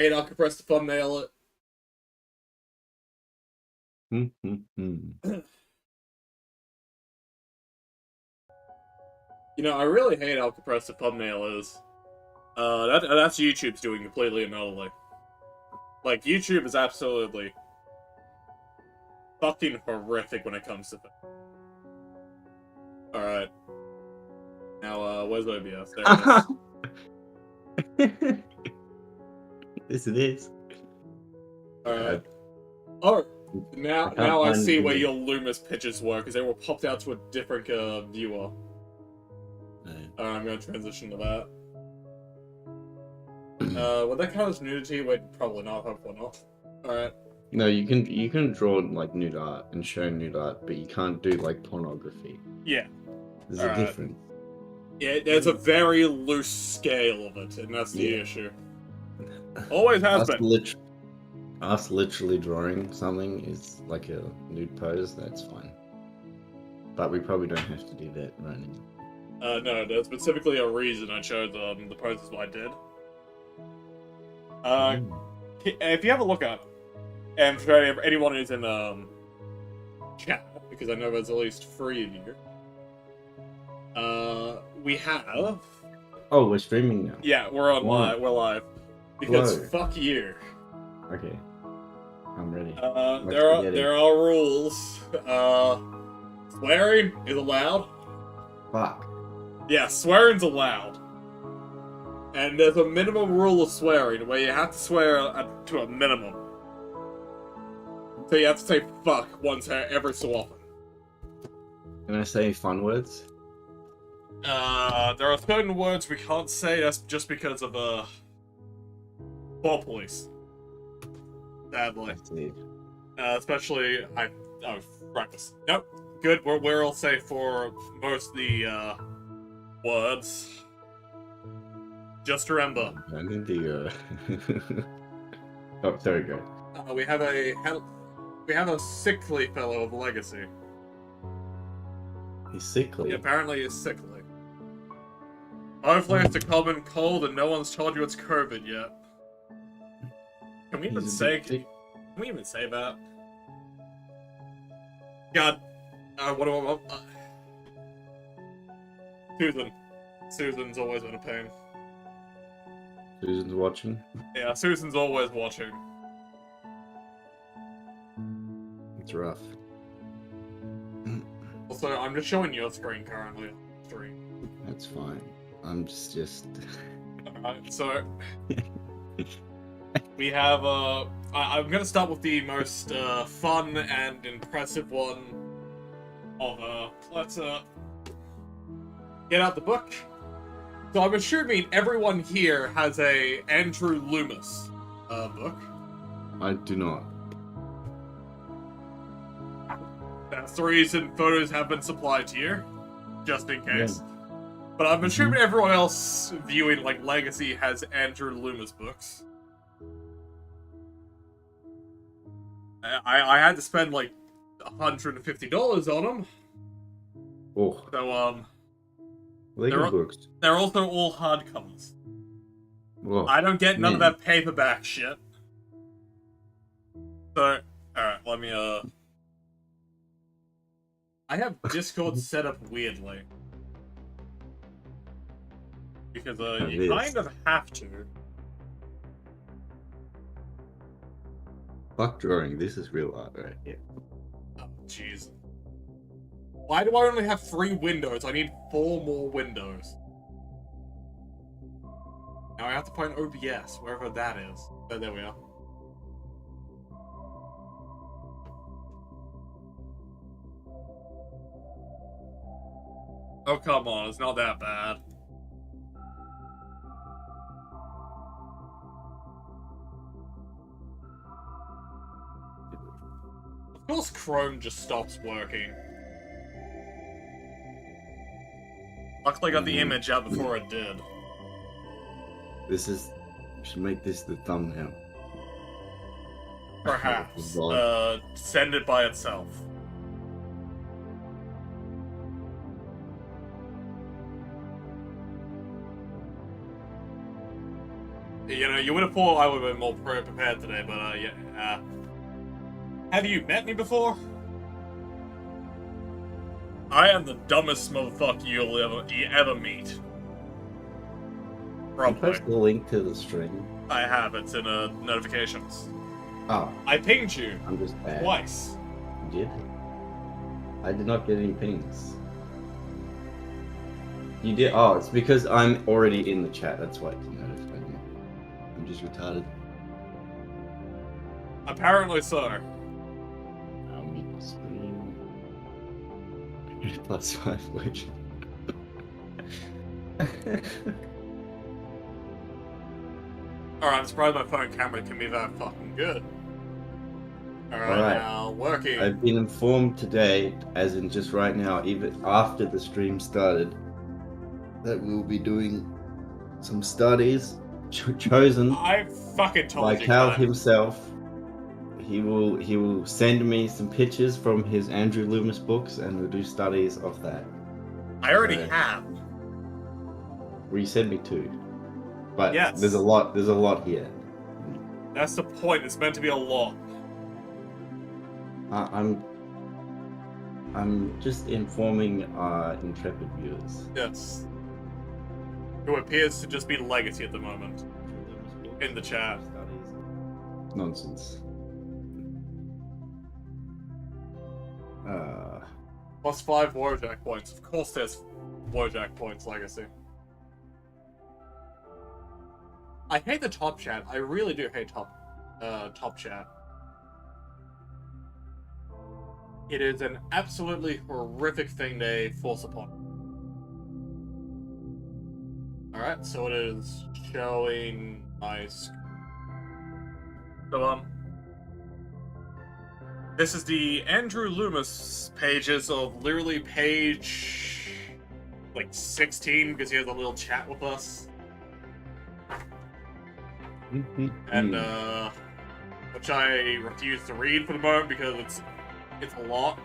Hey, I can press the thumbnail Mm-hmm. it. You know, I really hate how compressed the thumbnail is. That's YouTube's doing completely and utterly. Like, YouTube is absolutely fucking horrific when it comes to things. Alright. Now, where's OBS? There it is. This it is. Alright. Oh, I can't now I find see the where video. your Loomis pitches were, because they were popped out to a different, viewer. Alright, I'm gonna transition to that. Would that count as nudity? Wait, probably not, hopefully not. Alright. No, you can draw like nude art and show nude art, but you can't do like pornography. Yeah. There's a Alright. difference. Yeah, there's a very loose scale of it, and that's the Yeah. issue. Always has been. Us literally drawing something is like a nude pose. That's fine, but we probably don't have to do that right now. No, there's specifically a reason I chose the poses I did. If you have a look at it, and for anyone who's in chat, because I know there's at least 3 of you, we have. Oh, we're streaming now. Yeah, we're on Wow. live. We're live because Hello. fuck you. Okay, I'm ready. There are rules. Swearing is allowed. Fuck. Yeah, swearing's allowed. And there's a minimum rule of swearing, where you have to swear to a minimum. So you have to say fuck once every so often. Can I say fun words? There are certain words we can't say, that's just because of, poor police. Sadly. I see. Especially, practice. Nope. Good, we're all safe for most of the, words. Just remember. I need the, Oh, sorry, go. We have a sickly fellow of legacy. He's sickly. He apparently is sickly. Hopefully it's a common cold and no one's told you it's COVID yet. Can we even say that? God, what do I Susan's always been a pain. Susan's watching. Yeah, Susan's always watching. It's rough. Also, I'm just showing your screen currently. That's fine. I'm just. Alright, so we have I'm gonna start with the most fun and impressive one of let's get out the book. So I'm assuming everyone here has a Andrew Loomis book. I do not. That's the reason photos have been supplied to you, just in case. Yeah. But I'm assuming everyone else viewing like Legacy has Andrew Loomis books. I had to spend like $150 on them. Oh. So Legal books. They're also all hardcovers. Oh, I don't get none of that paperback shit. So, alright, let me I have Discord set up weirdly. Because you kind of have to. Fuck drawing. This is real art right here. Oh, jeez. Why do I only have 3 windows? I need 4 more windows. Now I have to find OBS, wherever that is. Oh, there we are. Oh, come on, it's not that bad. Of course Chrome just stops working. Luckily I got the image out before it did. This is... We should make this the thumbnail. Perhaps. Send it by itself. You know, you would have thought I would have been more prepared today, but yeah. Have you met me before? I am the dumbest motherfucker you ever meet. You Probably. post the link to the stream. I have. It's in notifications. Oh, I pinged you I'm just bad. twice. You did? I did not get any pings. You did? Oh, it's because I'm already in the chat. That's why it's notified me. I'm just retarded. Apparently so. I'll meet the stream. +5 which. Alright, I'm surprised my phone camera can be that fucking good. Alright, now working. I've been informed today, as in just right now, even after the stream started, that we'll be doing some studies chosen I fucking told by you. Cal himself. He will send me some pictures from his Andrew Loomis books, and we'll do studies of that. I already have. Well, you sent me two, but Yes. there's a lot here. That's the point. It's meant to be a lot. I'm just informing our intrepid viewers. Yes. Who appears to just be legacy at the moment. In the chat. Nonsense. +5 Warjack points. Of course there's Warjack points, legacy. I hate the top chat. I really do hate top chat. It is an absolutely horrific thing they force upon. Alright, so it is showing my screen. So, this is the Andrew Loomis pages of literally page, like, 16, because he has a little chat with us. And, which I refuse to read for the moment because it's a lot.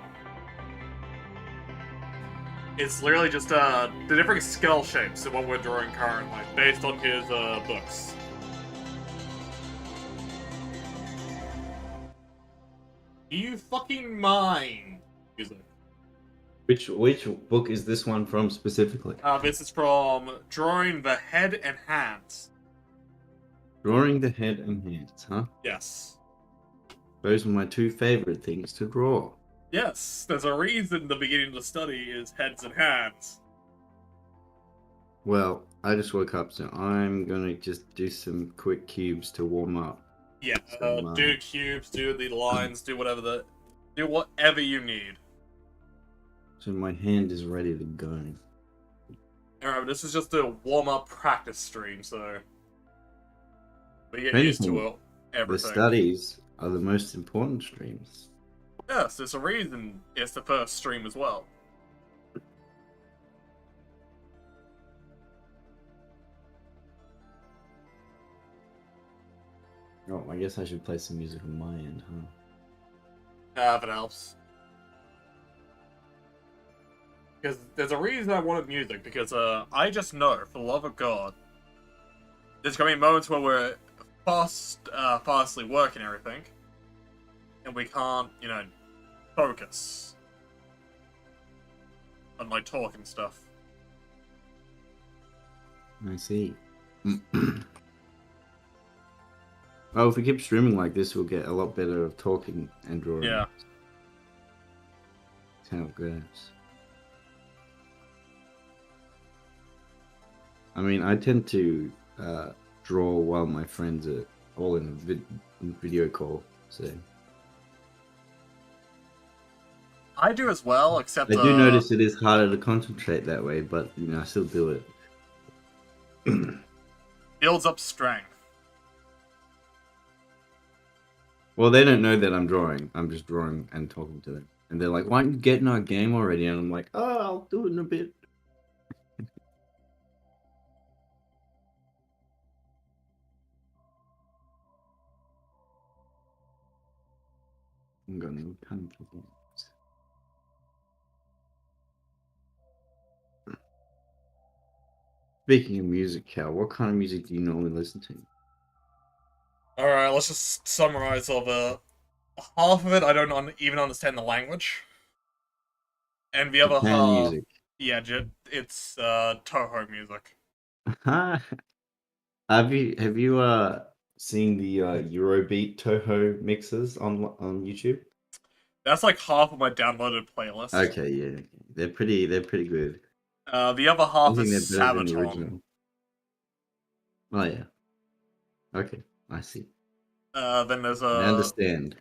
It's literally just, the different skull shapes of what we're drawing currently, based on his, books. Do you fucking mind? Music. Which book is this one from specifically? This is from Drawing the Head and Hands. Drawing the head and hands, huh? Yes. Those are my two favorite things to draw. Yes, there's a reason the beginning of the study is heads and hands. Well, I just woke up, so I'm gonna just do some quick cubes to warm up. Yeah, do cubes, do the lines, do whatever you need. So my hand is ready to go. Alright, this is just a warm-up practice stream, so we get used to everything. The studies are the most important streams. Yes, there's a reason it's the first stream as well. Oh, I guess I should play some music on my end, huh? If it helps. Because there's a reason I wanted music, because I just know, for the love of God, there's gonna be moments where we're fastly working everything, and we can't, you know, focus on my talk and stuff. I see. Oh, if we keep streaming like this, we'll get a lot better at talking and drawing. Yeah. That's how it goes. I mean, I tend to draw while my friends are all in video call, so... I do as well, except I do notice it is harder to concentrate that way, but, you know, I still do it. Builds up strength. Well, they don't know that I'm drawing. I'm just drawing and talking to them. And they're like, why aren't you getting our game already? And I'm like, oh, I'll do it in a bit. I'm going to come for games. Speaking of music, Cal, what kind of music do you normally listen to? Alright, let's just summarize all the... Half of it, I don't even understand the language. And the other Japan half... music. Yeah, it's Toho music. Have you seen the Eurobeat Toho mixes on YouTube? That's like half of my downloaded playlist. Okay, yeah, they're pretty good. The other I half is think they're better than the Sabaton. original. Oh yeah, okay, I see. Then there's I understand.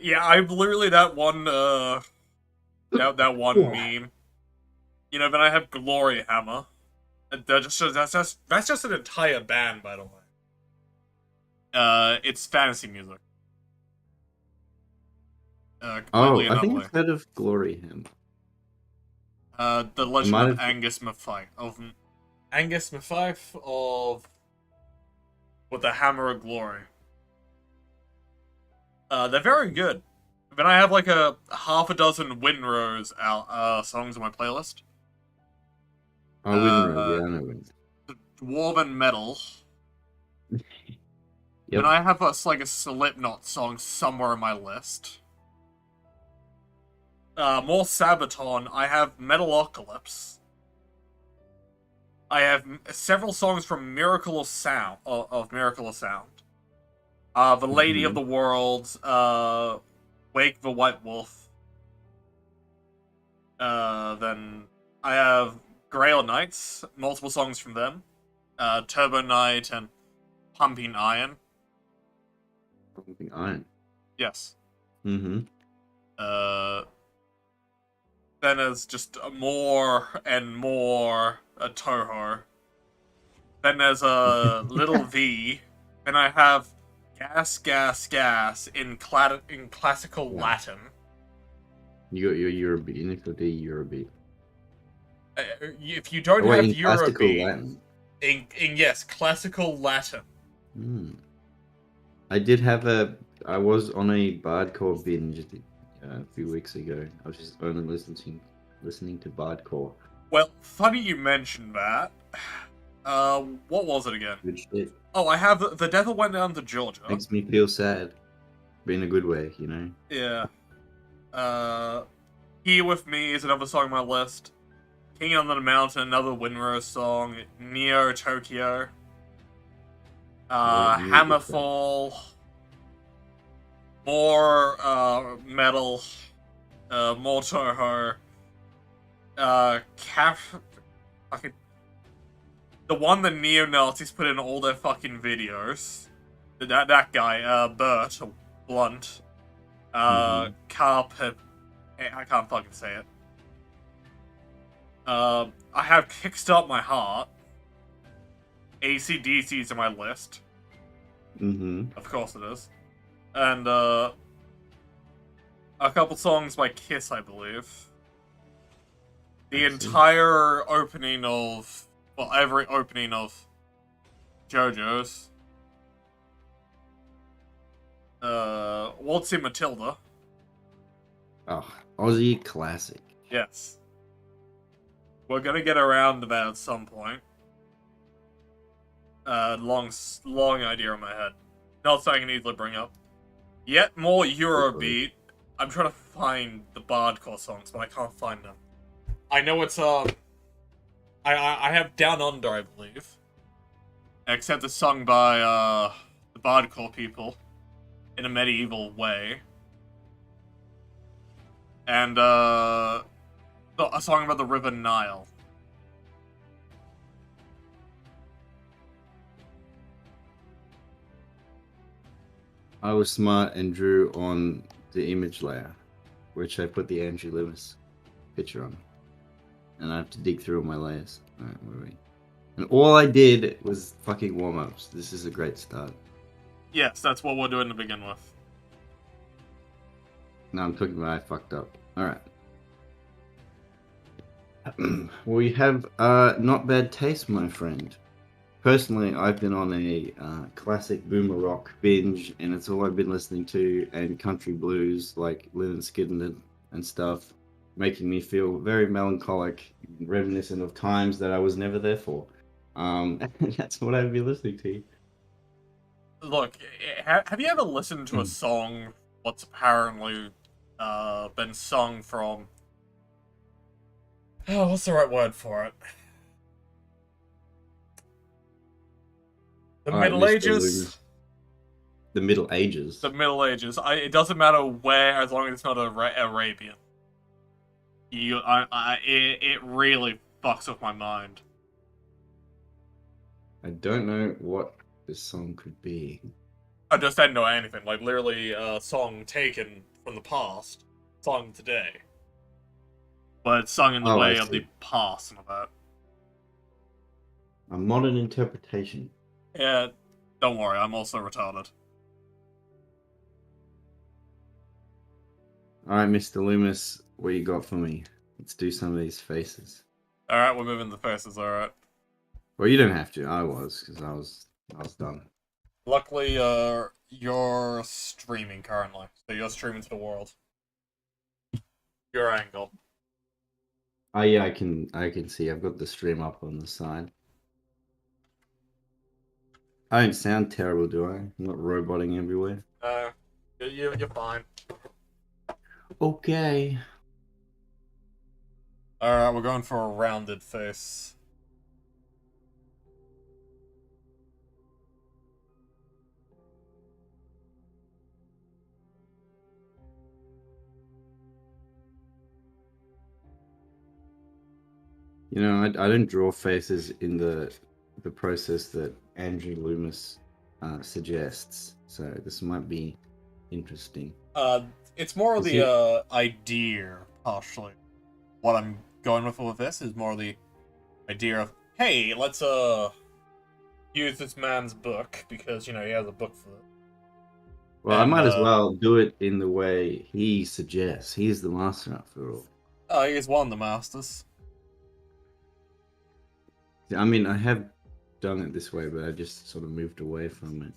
yeah, I've literally that one that one meme. You know, then I have Glory Hammer. That's just an entire band, by the way. It's fantasy music. Oh, Completely I think another. I've heard of Glory Him. The I Legend might of have. Angus Mafife of with the Hammer of Glory. They're very good. Then I have like a half a dozen Windrose songs on my playlist. Oh, Winrow, Uh, yeah, I know Winrow. Dwarven Metal. Then Yep. I have like a Slipknot song somewhere on my list. More Sabaton. I have Metalocalypse. I have several songs from Miracle of Sound of Miracle of Sound. The Lady of Hmm. the Worlds. Wake the White Wolf. Then I have Grail Knights. Multiple songs from them. Turbo Knight and Pumping Iron. Something Iron. Yes. Mm-hmm. Uh, then there's just more and more Toho. Then there's a little V. Then I have Gas, Gas, Gas in classical Yeah. Latin. You got your Eurobeat. You need to do Eurobeat. If you don't Oh wait, have in classical Eurobeat, Latin. in yes, classical Latin. Hmm. I did have a. I was on a Bardcore binge a few weeks ago. I was just only listening to Bardcore. Well, funny you mentioned that. What was it again? Good shit. Oh, I have The Devil Went Down to Georgia. Makes me feel sad, but in a good way, you know. Yeah. Here With Me is another song on my list. King on the Mountain, another Windrose song. Neo Tokyo. Yeah, Hammerfall. More, metal. More Toho. Fucking... The one the neo-Nazis put in all their fucking videos. That guy, Bert, or Blunt. Carpet... I can't fucking say it. I have Kickstart My Heart. AC/DC's on my list. Mm-hmm. Of course it is. And, a couple songs by Kiss, I believe. The entire opening of... Well, every opening of JoJo's. Waltzing Matilda. Oh, Aussie classic. Yes. We're gonna get around to that at some point. Long idea in my head. Not something I can easily bring up. Yet more Eurobeat. I'm trying to find the Bardcore songs, but I can't find them. I know it's, I have Down Under, I believe. Except it's sung by, the Bardcore people. In a medieval way. And, a song about the River Nile. I was smart and drew on the image layer, which I put the Andrew Lewis picture on. And I have to dig through all my layers. Alright, where are we? And all I did was fucking warm-ups. This is a great start. Yes, that's what we're doing to begin with. No, I'm talking about I fucked up. Alright. We have not bad taste, my friend. Personally, I've been on a classic boomer rock binge, and it's all I've been listening to, and country blues like Lynyrd Skynyrd and stuff, making me feel very melancholic, reminiscent of times that I was never there for. And that's what I've been listening to. look, have you ever listened to a song what's apparently been sung from... Oh, what's the right word for it? The Alright, Middle Mr. Ages? Loomis. The Middle Ages. The Middle Ages. It doesn't matter where, as long as it's not Arabian. It really fucks with my mind. I don't know what this song could be. I just didn't know anything. Like, literally a song taken from the past, sung today. But it's sung in the Oh, I way of the see. past and all that. A modern interpretation. Yeah, don't worry, I'm also retarded. Alright, Mr. Loomis, what you got for me? Let's do some of these faces. Alright, we're moving the faces, alright. Well, you don't have to. I was, because I was done. Luckily, you're streaming currently, so you're streaming to the world. Your angle. Oh yeah, I can see. I've got the stream up on the side. I don't sound terrible, do I? I'm not roboting everywhere. You're fine. Okay. Alright, we're going for a rounded face. You know, I don't draw faces in the process that Andrew Loomis suggests. So this might be interesting. It's more of Is the idea, partially. What I'm going with this is more the idea of, hey, let's use this man's book because, you know, he has a book for it. Well, I might as well do it in the way he suggests. He's the master after all. Oh, he's one of the masters. I mean, I have done it this way, but I just sort of moved away from it.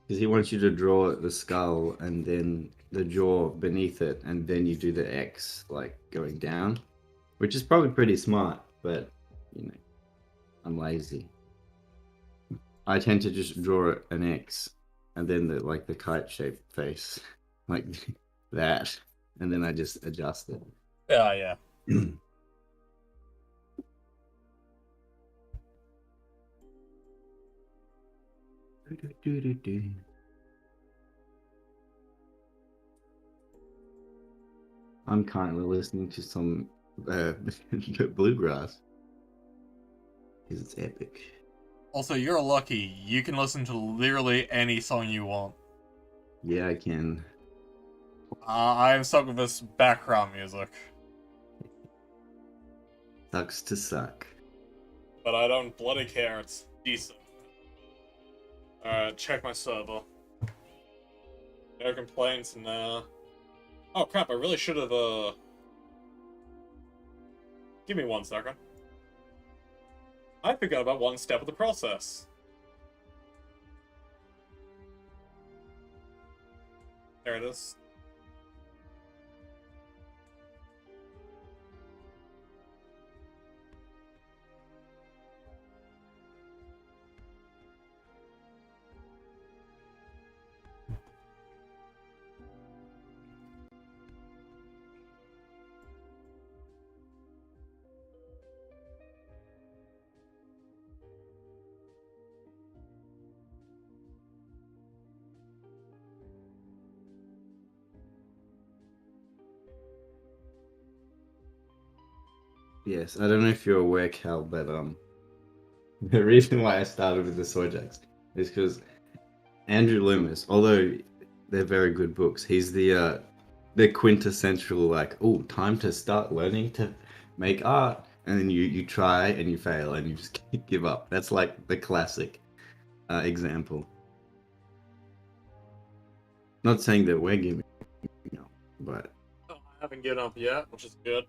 Because he wants you to draw the skull and then the jaw beneath it, and then you do the X, like, going down. Which is probably pretty smart, but, you know, I'm lazy. I tend to just draw an X, and then the kite-shaped face. Like that. And then I just adjust it. Yeah. I'm currently listening to some bluegrass because it's epic. Also, you're lucky. You can listen to literally any song you want. Yeah, I can. I'm stuck with this background music. Sucks to suck. But I don't bloody care, it's decent. Check my server. No complaints, nah. Oh crap, I really should have, Give me 1 second. I forgot about one step of the process. There it is. Yes, I don't know if you're aware, Cal, but the reason why I started with the Sojax is because Andrew Loomis, although they're very good books, he's the quintessential, like, oh, time to start learning to make art, and then you try and you fail and you just give up. That's like the classic example. Not saying that we're giving up, but Oh, I haven't given up yet, which is good.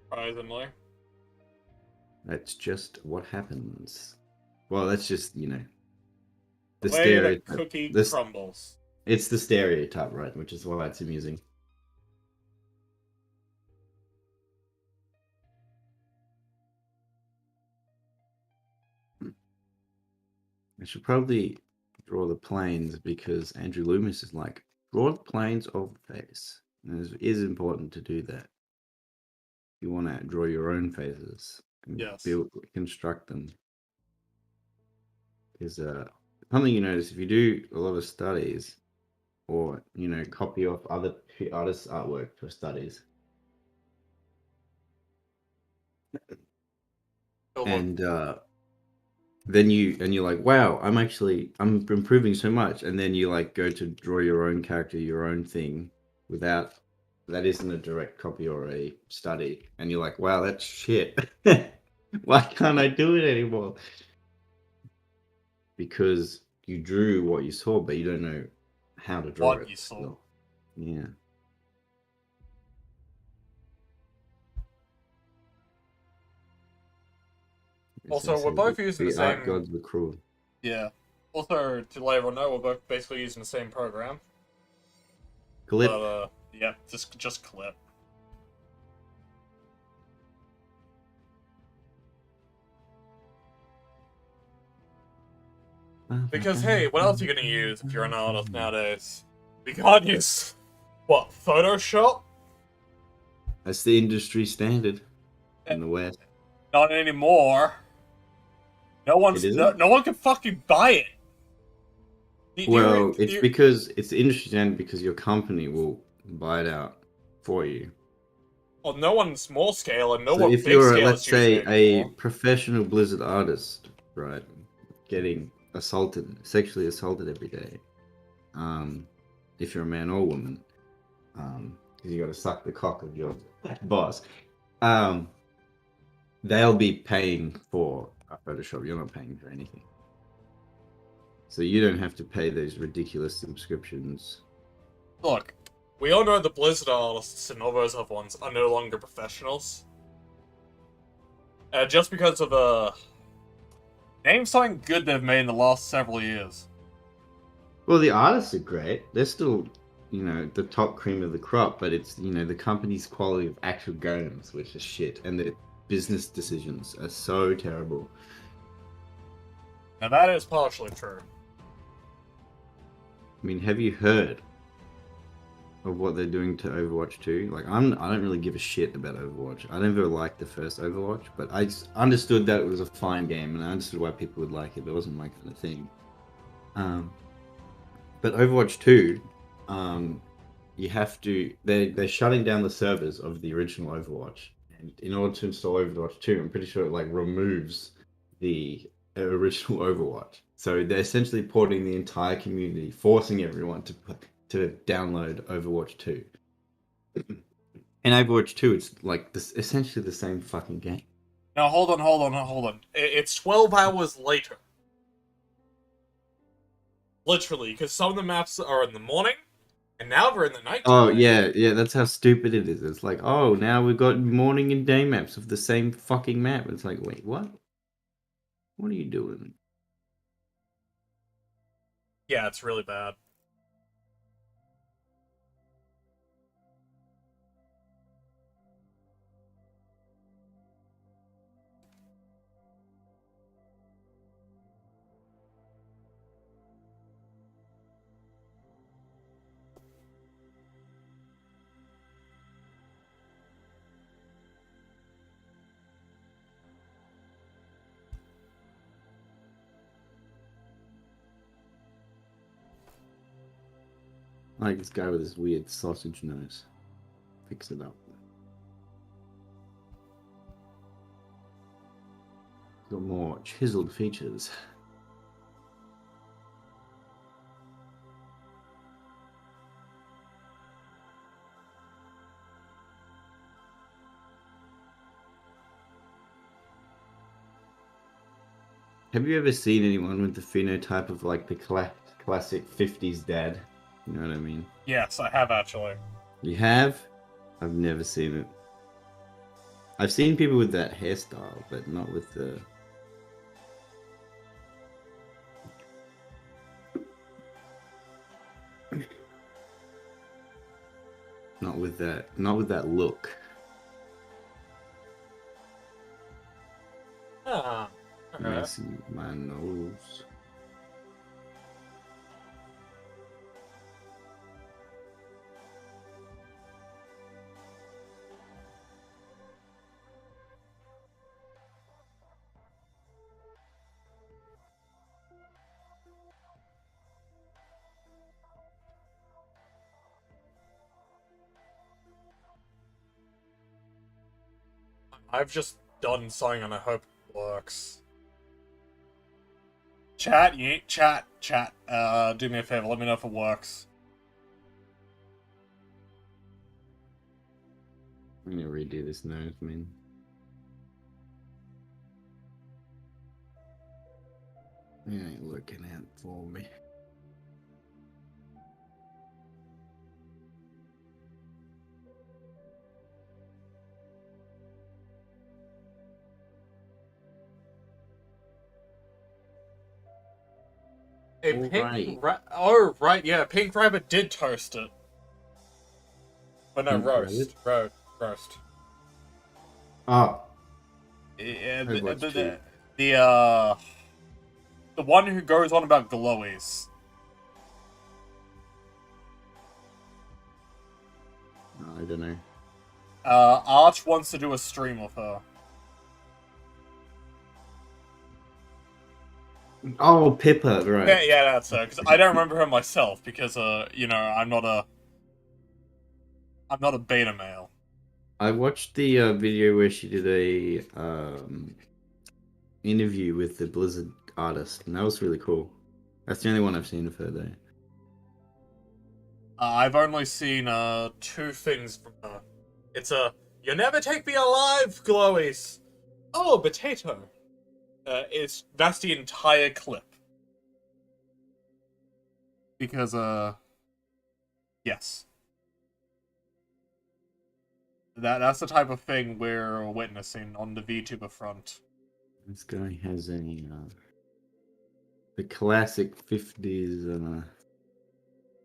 Surprisingly. that's just what happens. Well, that's just, you know, the way stereotype. the cookie crumbles. It's the stereotype, right? Which is why it's amusing. should probably draw the planes because Andrew Loomis is like, draw the planes of the face. And it is important to do that. You want to draw your own phases and Yes. construct them. Because something you notice if you do a lot of studies, or copy off other artists' artwork for studies, and then you're like, wow, I'm improving so much, and then you like go to draw your own character, your own thing, without that isn't a direct copy or a study, and you're like, wow, that's shit. Why can't I do it anymore? Because you drew what you saw, but you don't know how to draw What it. you saw. So, yeah. Also, we're both using the same. Art gods were cruel. Yeah. Also, to let everyone know, we're both basically using the same program. Clip. But, yeah, just clip. Because, hey, what else are you gonna use if you're an artist nowadays? We can't use, what, Photoshop? That's the industry standard in the West. Not anymore. No one can fucking buy it. Because it's the industry standard because your company will buy it out for you. Well, no one small scale and no So one if big you're, scale let's is using say, it a anymore. professional Blizzard artist, right, getting sexually assaulted every day, if you're a man or woman, because you got to suck the cock of your boss, they'll be paying for a Photoshop. You're not paying for anything. So you don't have to pay those ridiculous subscriptions. Look, we all know the Blizzard artists and all those other ones are no longer professionals. Just because of name something good they've made in the last several years. Well, the artists are great. They're still, the top cream of the crop, but it's, the company's quality of actual games, which is shit, and the business decisions are so terrible. Now that is partially true. I mean, have you heard of what they're doing to Overwatch 2? Like, I don't really give a shit about Overwatch. I never liked the first Overwatch, but I understood that it was a fine game, and I understood why people would like it, but it wasn't my kind of thing. But Overwatch 2, you have to... They're shutting down the servers of the original Overwatch. And in order to install Overwatch 2, I'm pretty sure it, removes the original Overwatch. So they're essentially porting the entire community, forcing everyone to download Overwatch 2. In Overwatch 2, it's essentially the same fucking game. Now hold on. It's 12 hours later. Literally, because some of the maps are in the morning, and now we're in the night. Oh, yeah, that's how stupid it is. It's like, oh, now we've got morning and day maps of the same fucking map. It's like, wait, what? What are you doing? Yeah, it's really bad. I like this guy with his weird sausage nose. Fix it up. Got more chiseled features. Have you ever seen anyone with the phenotype of the classic 50s dad? You know what I mean? Yes, I have actually. You have? I've never seen it. I've seen people with that hairstyle, but not with the... Not with that look. Ah. Messy my nose. I've just done something and I hope it works. Chat, chat. Do me a favor, let me know if it works. I'm gonna redo this nose, man. It ain't working out for me. A pink oh, right, yeah, Pink Rabbit did toast it. But no, Pink roast. Rabbit? Roast. Oh, Yeah, I watched two. the one who goes on about glowies. I don't know. Arch wants to do a stream of her. Oh, Pippa, right. Yeah, that's her. Because I don't remember her myself. Because you know, I'm not a beta male. I watched the video where she did a interview with the Blizzard artist, and that was really cool. That's the only one I've seen of her, though. I've only seen two things from her. It's "You never take me alive, glowies." Oh, potato. That's the entire clip. Because yes. That's the type of thing we're witnessing on the VTuber front. This guy has a the classic 50s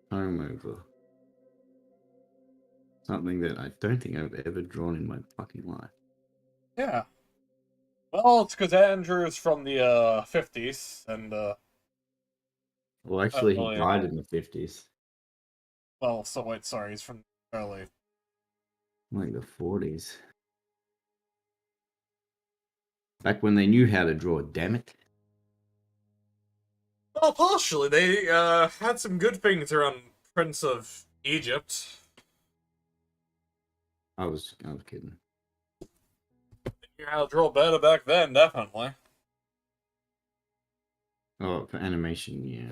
home over. Something that I don't think I've ever drawn in my fucking life. Yeah. Well, it's because Andrew's from the 50s, and Well, actually, he well, yeah. died in the 50s. Well, so wait, sorry, he's from early. Like the 40s. Back when they knew how to draw, damn it. Well, partially. They had some good things around Prince of Egypt. I was kidding. They knew how to draw better back then, definitely. Oh, for animation, yeah.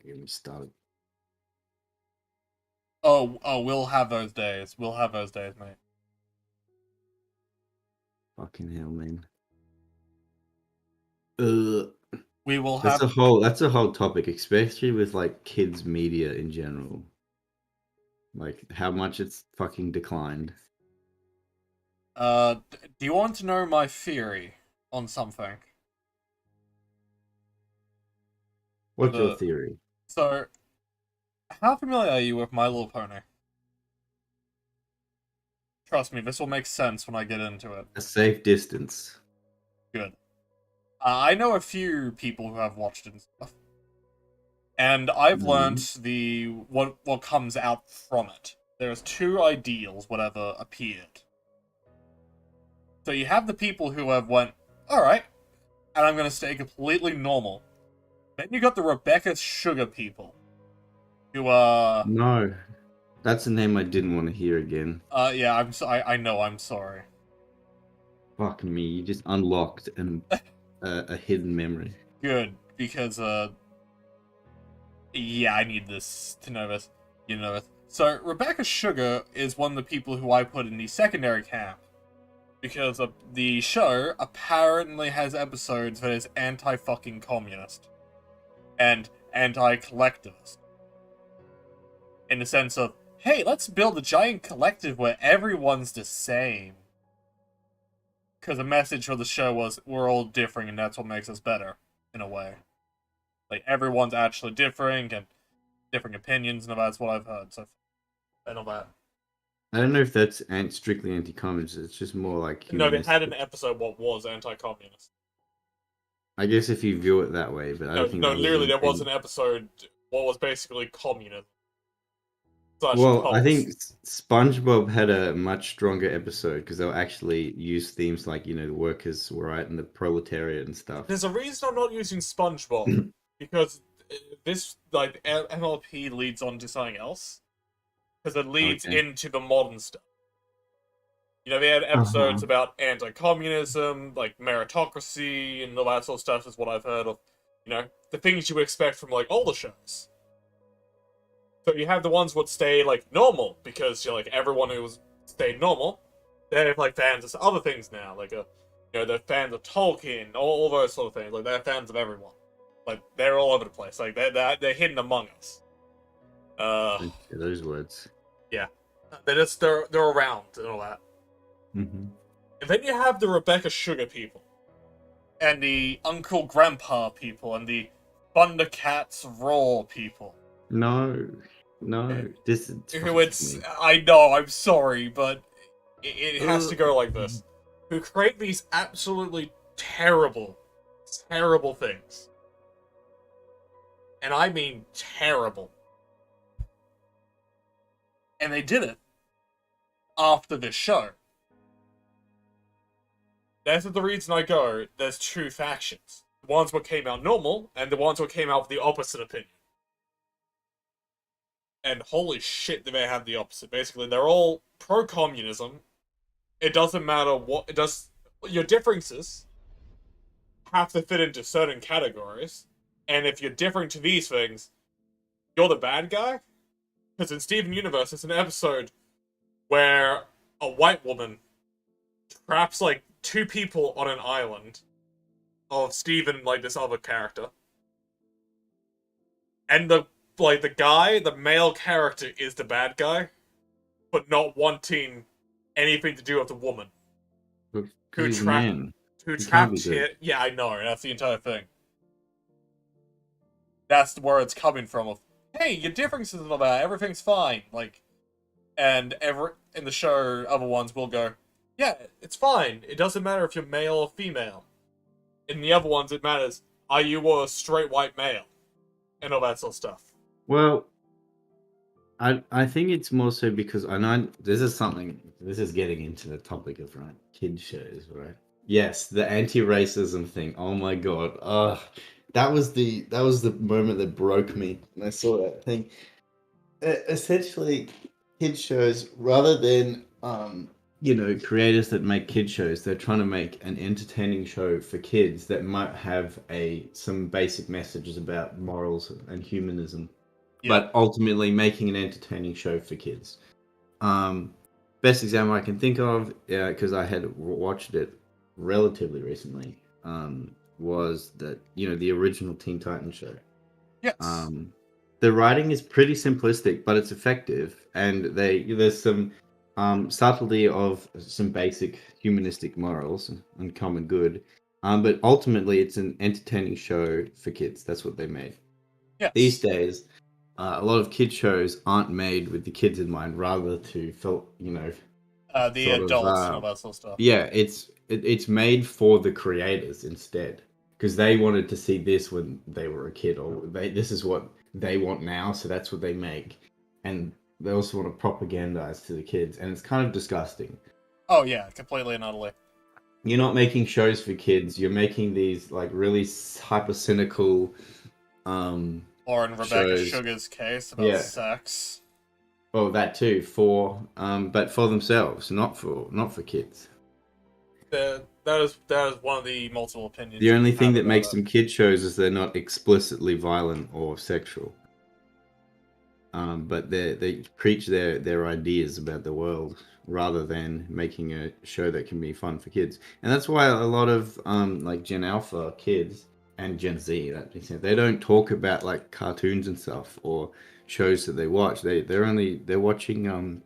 Get me started. Oh, we'll have those days. We'll have those days, mate. Fucking hell, man. We will have. That's a whole topic, especially with like kids media in general. Like how much it's fucking declined. Do you want to know my theory on something? What's your theory? So, how familiar are you with My Little Pony? Trust me, this will make sense when I get into it. A safe distance. Good. I know a few people who have watched it and stuff. And I've learned what comes out from it. There's two ideals, whatever, appeared. So you have the people who have went, alright, and I'm gonna stay completely normal. Then you got the Rebecca Sugar people. Who, No. That's a name I didn't want to hear again. yeah, I know, I'm sorry. Fuck me, you just unlocked a hidden memory. Good, because, yeah, I need this to know this. You know this. So, Rebecca Sugar is one of the people who I put in the secondary camp. Because the show apparently has episodes that is anti-fucking communist. And anti-collectivist. In the sense of, hey, let's build a giant collective where everyone's the same. Because the message for the show was, we're all differing and that's what makes us better, in a way. Like, everyone's actually differing and differing opinions, and that's what I've heard, so I know that. I don't know if that's strictly anti-communist, it's just more like No, they humanistic. had an episode what was anti-communist. I guess if you view it that way, but I don't think literally there was an episode what was basically communism. Well, I think SpongeBob had a much stronger episode because they'll actually use themes like, the workers were right and the proletariat and stuff. There's a reason I'm not using SpongeBob because this like MLP leads on to something else because it leads into the modern stuff. You know, they had Uh-huh. episodes about anti-communism, like meritocracy, and all that sort of stuff is what I've heard of. You know, the things you expect from, like, all the shows. So you have the ones that stay, like, normal, because, you know, like, everyone who's stayed normal, they're, like, fans of other things now. Like, you know, they're fans of Tolkien, all those sort of things. Like, they're fans of everyone. Like, they're all over the place. Like, they're hidden among us. Uh, Those words. yeah. They're around and all that. Mm-hmm. And then you have the Rebecca Sugar people, and the Uncle Grandpa people, and the Thundercats Raw people. No, Eh, no, this is Who fucking it's, me. I know, I'm sorry, but it has to Ugh. go like this. Who create these absolutely terrible, terrible things. And I mean terrible. And they did it after this show. That's the reason I go, there's two factions. The ones what came out normal, and the ones what came out with the opposite opinion. And holy shit, do they have the opposite. Basically, they're all pro-communism. It doesn't matter what... It does... Your differences have to fit into certain categories. And if you're different to these things, you're the bad guy? Because in Steven Universe, it's an episode where a white woman traps, like, two people on an island of Steven, like, this other character. And the male character is the bad guy, but not wanting anything to do with the woman. Because Who he's a trapped man. who He can't be trapped good. him. Yeah, I know, that's the entire thing. That's where it's coming from of, hey, your differences and all that, everything's fine. Like, and in the show, other ones will go, yeah, it's fine. It doesn't matter if you're male or female. In the other ones, it matters, are you a straight white male? And all that sort of stuff. Well, I think it's more so because I know this is getting into the topic of right kid shows, right? Yes, the anti-racism thing. Oh my god. That was the moment that broke me when I saw that thing. Essentially, kid shows rather than creators that make kid shows, they're trying to make an entertaining show for kids that might have some basic messages about morals and humanism, Yeah. but ultimately making an entertaining show for kids. Um, Best example I can think of, because I had watched it relatively recently, was the original Teen Titans show. Yes. Um, the writing is pretty simplistic, but it's effective, and there's some subtlety of some basic humanistic morals and common good. But ultimately, it's an entertaining show for kids. That's what they made. These Yes. days, a lot of kid shows aren't made with the kids in mind, rather to feel, The sort of adults and all that sort of stuff. yeah, it's made for the creators instead, because they wanted to see this when they were a kid, or this is what they want now, so that's what they make, and they also want to propagandize to the kids, and it's kind of disgusting. Oh yeah, completely and utterly. You're not making shows for kids. You're making these like really hyper cynical um Or in Rebecca shows. Sugar's case about Yeah, sex. well, that too, but for themselves, not for kids. That is one of the multiple opinions The you only can thing have that about makes it. them kid shows is they're not explicitly violent or sexual. But they preach their ideas about the world rather than making a show that can be fun for kids. And that's why a lot of like Gen Alpha kids and Gen Z, that makes sense, they don't talk about like cartoons and stuff or shows that they watch. They're watching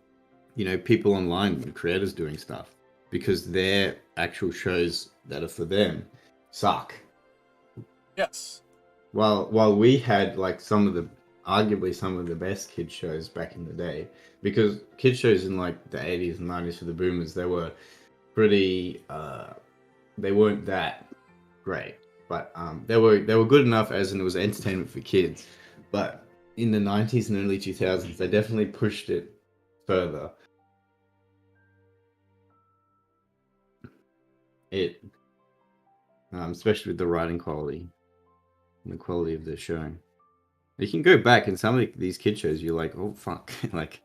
people online, creators doing stuff, because their actual shows that are for them suck. Yes. While we had like arguably some of the best kid shows back in the day, because kid shows in like the 80s and 90s for the boomers, they were pretty they weren't that great, but they were good enough as in it was entertainment for kids. But in the 90s and early 2000s, they definitely pushed it further. It Especially with the writing quality and the quality of the show. You can go back and some of these kid shows, you're like, oh fuck, like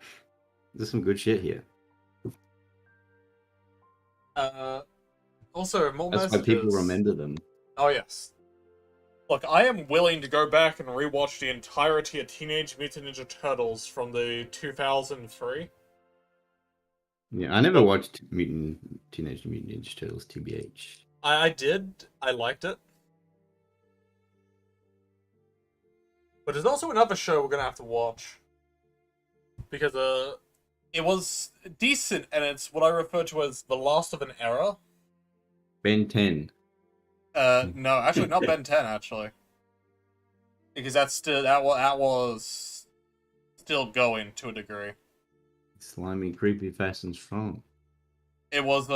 there's some good shit here. Also, more That's why people messages. remember them. Oh, yes. Look, I am willing to go back and rewatch the entirety of Teenage Mutant Ninja Turtles from the 2003. Yeah, I never But watched Teenage Mutant Ninja Turtles, TBH. I did. I liked it. But there's also another show we're gonna have to watch. Because, it was decent, and it's what I refer to as the last of an era. Ben 10. No, actually, not Ben 10, actually. Because that was still going to a degree. Slimy, creepy, fast, and strong. It was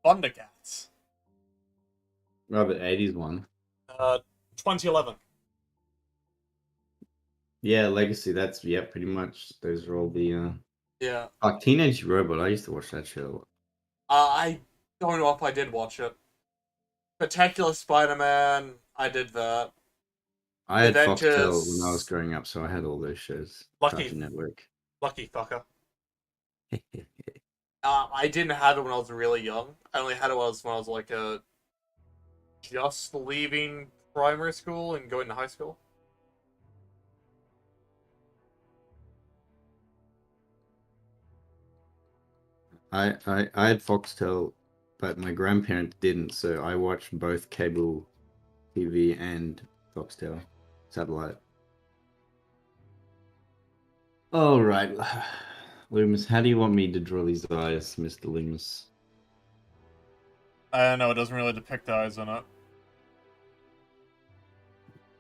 Thundercats. Rather 80s one. 2011. Yeah, Legacy, that's, yeah, pretty much. Those are all the, Yeah. Like Teenage Robot, I used to watch that show. I don't know if I did watch it. Spectacular Spider-Man, I did that. I had Foxtel when I was Avengers, growing up, so I had all those shows. Lucky, Cartoon Network. lucky fucker. I didn't have it when I was really young. I only had it when I was like just leaving primary school and going to high school. I had Foxtel, but my grandparents didn't, so I watched both cable TV and Foxtel satellite. All right, Loomis, how do you want me to draw these eyes, Mr. Loomis? I don't know, it doesn't really depict the eyes in it.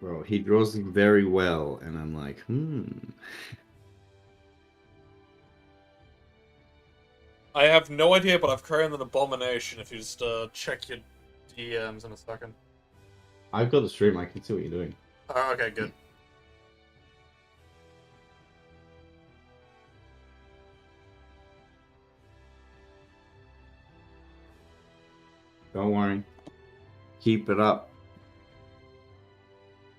Well, he draws them very well, and I'm like, I have no idea, but I've created an abomination if you just check your DMs in a second. I've got the stream, I can see what you're doing. Oh, okay, good. Don't worry. Keep it up.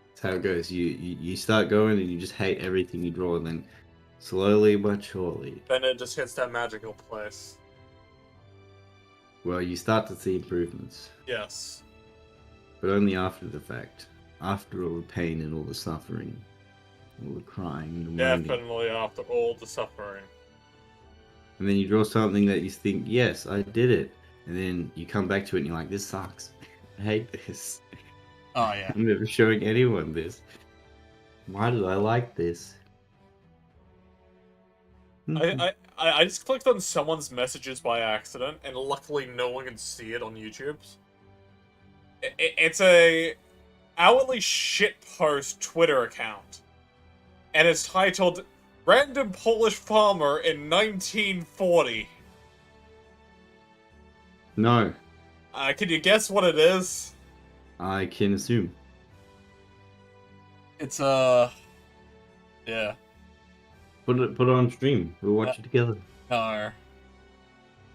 That's how it goes. You start going and you just hate everything you draw, and then slowly but surely, Then it just hits that magical place. well, you start to see improvements. Yes. But only after the fact. After all the pain and all the suffering. All the crying and the moaning. Definitely after all the suffering. And then you draw something that you think, yes, I did it. And then you come back to it and you're like, this sucks. I hate this. Oh, yeah. I'm never showing anyone this. Why did I like this? I just clicked on someone's messages by accident, and luckily no one can see it on YouTube. It's a outwardly shitpost Twitter account, and it's titled "Random Polish Farmer in 1940." No. Can you guess what it is? I can assume. It's yeah. Put it on stream. We'll watch it together. No.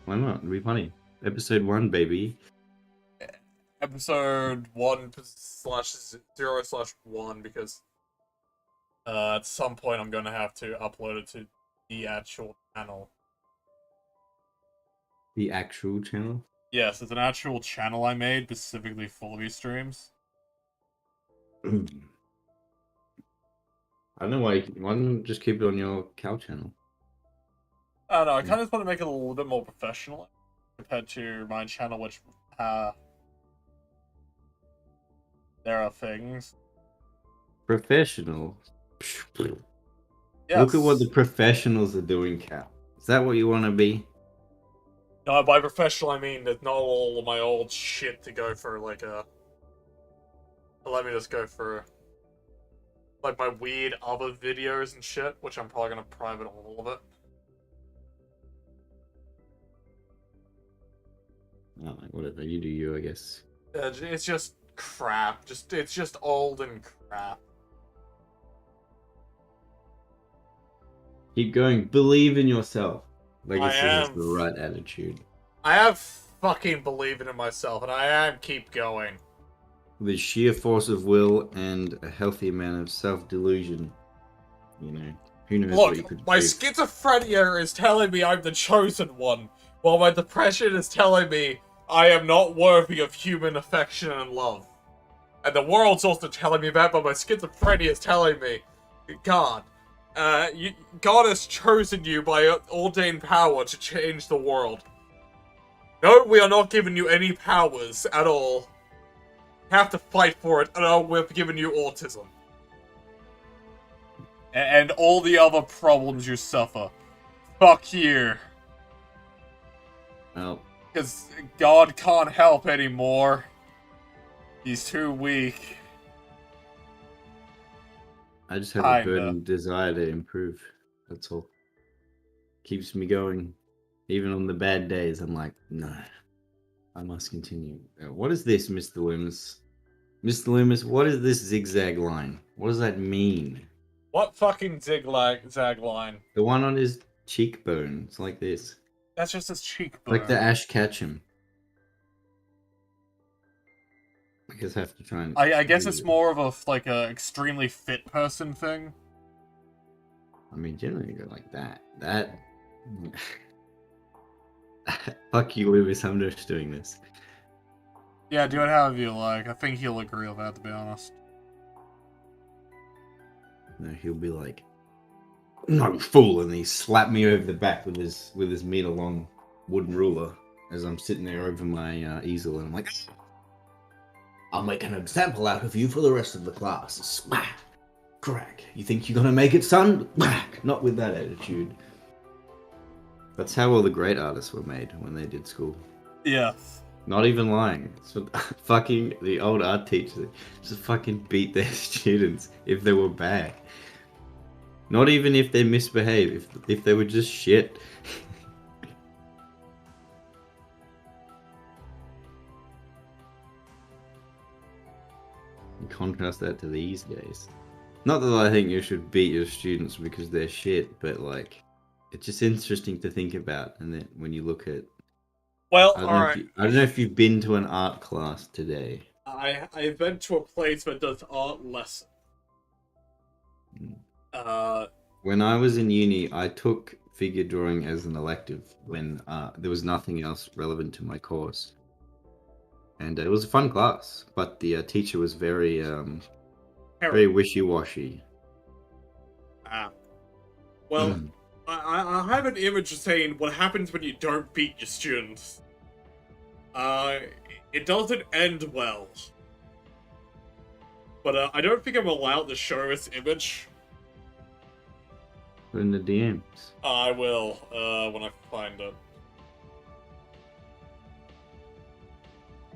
Why not? It'll be funny. Episode 1, baby. Episode 1/0/1 because at some point I'm gonna have to upload it to the actual channel. The actual channel? Yes, it's an actual channel I made specifically for these streams. I don't know why don't you just keep it on your cow channel? I don't know, I kind of just want to make it a little bit more professional compared to my channel, which, there are things. Professional? Yes. Look at what the professionals are doing, Cal. Is that what you want to be? No, by professional I mean there's not all of my old shit to go for, like, let me just go for, like, my weird other videos and shit, which I'm probably gonna private all of it. Oh, whatever, you do you, I guess. It's just crap. It's just old and crap. Keep going. Believe in yourself. Legacy has am. the right attitude. I have fucking believing in myself, and I am keep going. With sheer force of will and a healthy amount of self-delusion, you know. Who knows what you Look, could my achieve. schizophrenia is telling me I'm the chosen one, while my depression is telling me I am not worthy of human affection and love. And the world's also telling me that, but my schizophrenia is telling me, God, God has chosen you by ordained power to change the world. No, we are not giving you any powers at all. You have to fight for it, and we're giving you autism. And all the other problems you suffer. Fuck you. Well, Because God can't help anymore. He's too weak. I just have a Kinda. burning desire to improve. That's all. Keeps me going. Even on the bad days, I'm like, no, I must continue. What is this, Mr. Loomis? Mr. Loomis, what is this zigzag line? What does that mean? What fucking zag line? The one on his cheekbone. It's like this. That's just his cheekbone. Like the Ash Ketchum. I guess I have to try and... I guess it's more of a extremely fit person thing. I mean, generally you go like that. That... Fuck you, Loomis, I'm just doing this. Yeah, do it however you like. I think he'll agree with that, to be honest. No, he'll be like, no, fool, and he slapped me over the back with his meter-long wooden ruler as I'm sitting there over my easel, and I'm like, I'll make an example out of you for the rest of the class. Smack! Crack. You think you're gonna make it, son? Whack! Not with that attitude. That's how all the great artists were made when they did school. Yeah. Not even lying. So fucking the old art teachers just fucking beat their students if they were bad. Not even if they misbehave, if they were just shit. Contrast that to these days. Not that I think you should beat your students because they're shit, but like, it's just interesting to think about. And then when you look at, Well, I alright. don't know if you've been to an art class today. I've been to a place that does art lesson. When I was in uni, I took figure drawing as an elective when there was nothing else relevant to my course. And it was a fun class, but the teacher was very wishy-washy. Well, I have an image of saying what happens when you don't beat your students. It doesn't end well. But I don't think I'm allowed to show this image. In the DMs. I will, when I find it.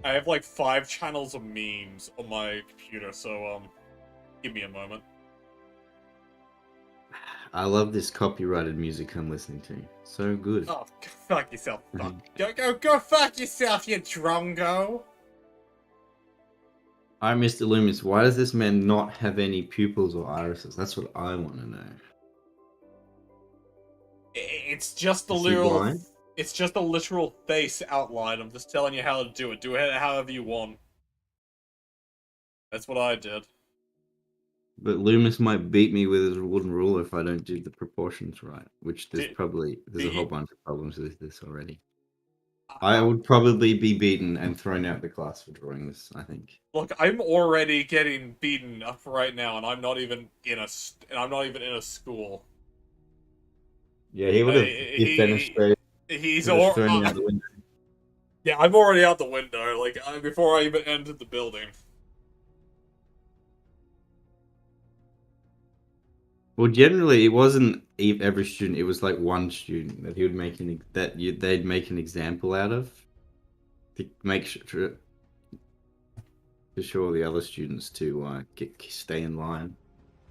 I have like 5 channels of memes on my computer, so give me a moment. I love this copyrighted music I'm listening to. So good. Oh, go fuck yourself, fuck. Go fuck yourself, you drongo! Alright, Mr. Loomis, why does this man not have any pupils or irises? That's what I want to know. It's just the Is he literal... blind? It's just a literal face outline. I'm just telling you how to do it. Do it however you want. That's what I did. But Loomis might beat me with his wooden ruler if I don't do the proportions right. Which there's a whole bunch of problems with this already. I would probably be beaten and thrown out the class for drawing this, I think. Look, I'm already getting beaten up right now, and I'm not even in a school. Yeah, he would have defenestrated. He's thrown out the window. Yeah, I'm already out the window. Like before I even entered the building. Well, generally, it wasn't every student. It was like one student that he would make they'd make an example out of to make sure to show the other students to stay in line.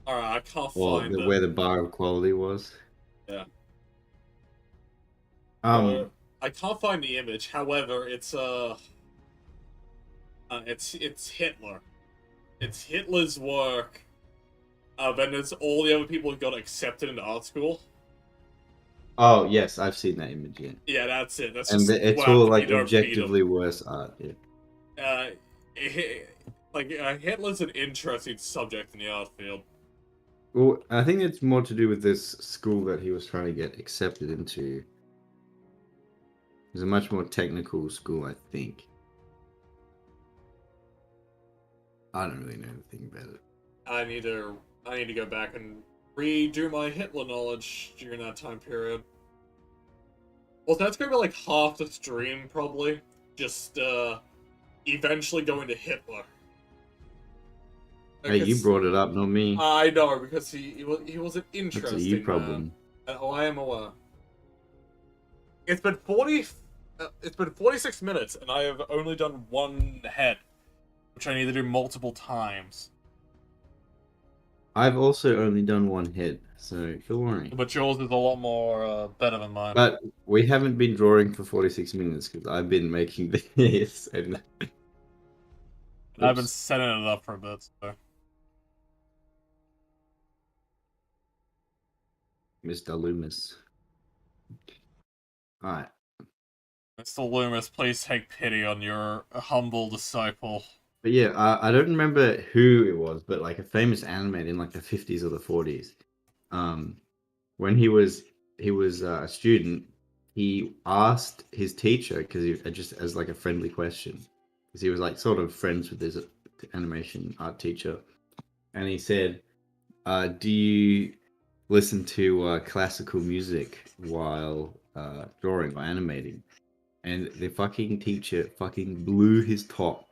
All right, I can't or find where the bar of quality was. Yeah. I can't find the image. However, it's Hitler. It's Hitler's work. Then there's all the other people who got accepted into art school. Oh yes, I've seen that image. Yeah. Yeah, that's it. That's and just it's all like objectively worse art. Yeah. Hitler's an interesting subject in the art field. Well, I think it's more to do with this school that he was trying to get accepted into. It's a much more technical school, I think. I don't really know anything about it. I need to go back and redo my Hitler knowledge during that time period. Well, that's gonna be like half the stream probably. Just eventually going to Hitler. Hey, you Because brought it up, not me. I know because he was an That's a you interesting man. problem. Oh, I am aware. It's been 40. It's been 46 minutes, and I have only done one head, which I need to do multiple times. I've also only done one head, so don't worry. But yours is a lot more better than mine. But we haven't been drawing for 46 minutes because I've been making this and I've been oops, setting it up for a bit. So. Mr. Loomis. Alright. Mr. Loomis, please take pity on your humble disciple. But yeah, I don't remember who it was, but like a famous animator in like the 50s or the 40s. When he was a student, he asked his teacher because he just as like a friendly question, because he was like sort of friends with his animation art teacher, and he said, "Do you listen to classical music while drawing or animating?" And the fucking teacher fucking blew his top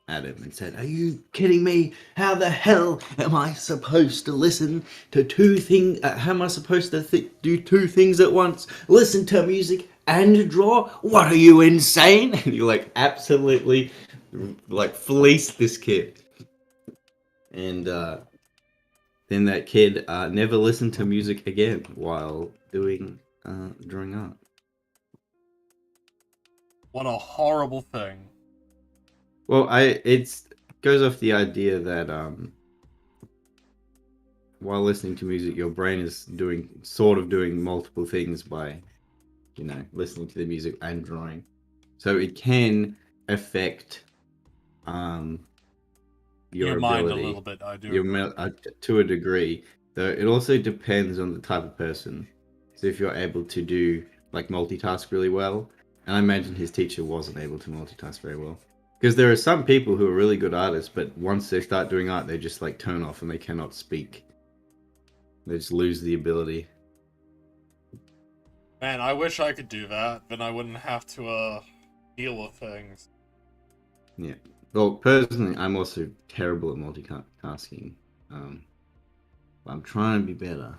at him and said, "Are you kidding me? How the hell am I supposed to listen to two things? How am I supposed to do two things at once? Listen to music and draw? What are you, insane?" And you like absolutely like fleeced this kid. And then that kid never listened to music again while doing drawing art. What a horrible thing. Well, it's goes off the idea that while listening to music, your brain is doing multiple things by, listening to the music and drawing. So it can affect your Your mind a ability, little bit, I do agree. to a degree. Though it also depends on the type of person. So if you're able to do like multitask really well, and I imagine his teacher wasn't able to multitask very well. Because there are some people who are really good artists, but once they start doing art, they just like turn off and they cannot speak. They just lose the ability. Man, I wish I could do that, then I wouldn't have to deal with things. Yeah. Well, personally, I'm also terrible at multitasking. I'm trying to be better.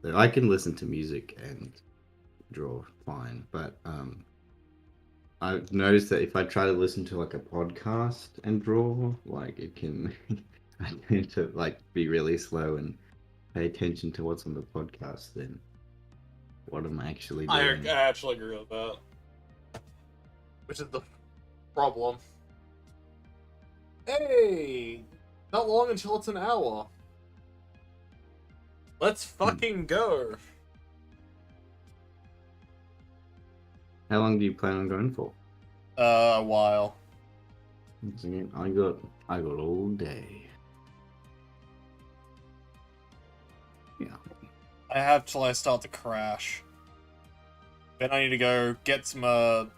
So I can listen to music and draw fine, but I've noticed that if I try to listen to like a podcast and draw, like it can, I tend to like be really slow and pay attention to what's on the podcast than what I'm actually doing. I actually agree with that. Which is the problem. Hey! Not long until it's an hour. Let's fucking go. How long do you plan on going for? A while. I got all day. Yeah. I have till I start to crash. Then I need to go get some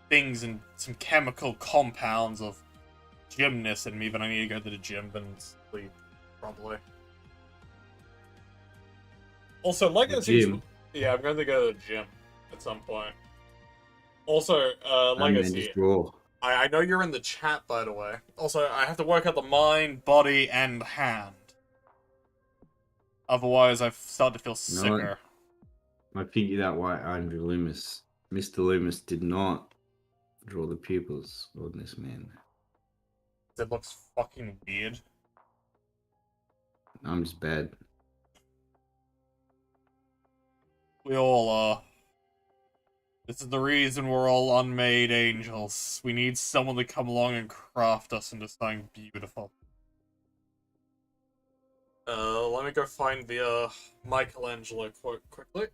things and some chemical compounds of gymnast in me, but I need to go to the gym and sleep, probably. Also, Legacy. Yeah, I'm going to go to the gym at some point. Also, Legacy. Just draw. I know you're in the chat, by the way. Also, I have to work out the mind, body, and hand. Otherwise, I start to feel sicker. I figured out why Mr. Loomis did not draw the pupils on this man. It looks fucking weird. I'm just bad. We all are. This is the reason we're all unmade angels. We need someone to come along and craft us into something beautiful. Let me go find the Michelangelo quote quickly.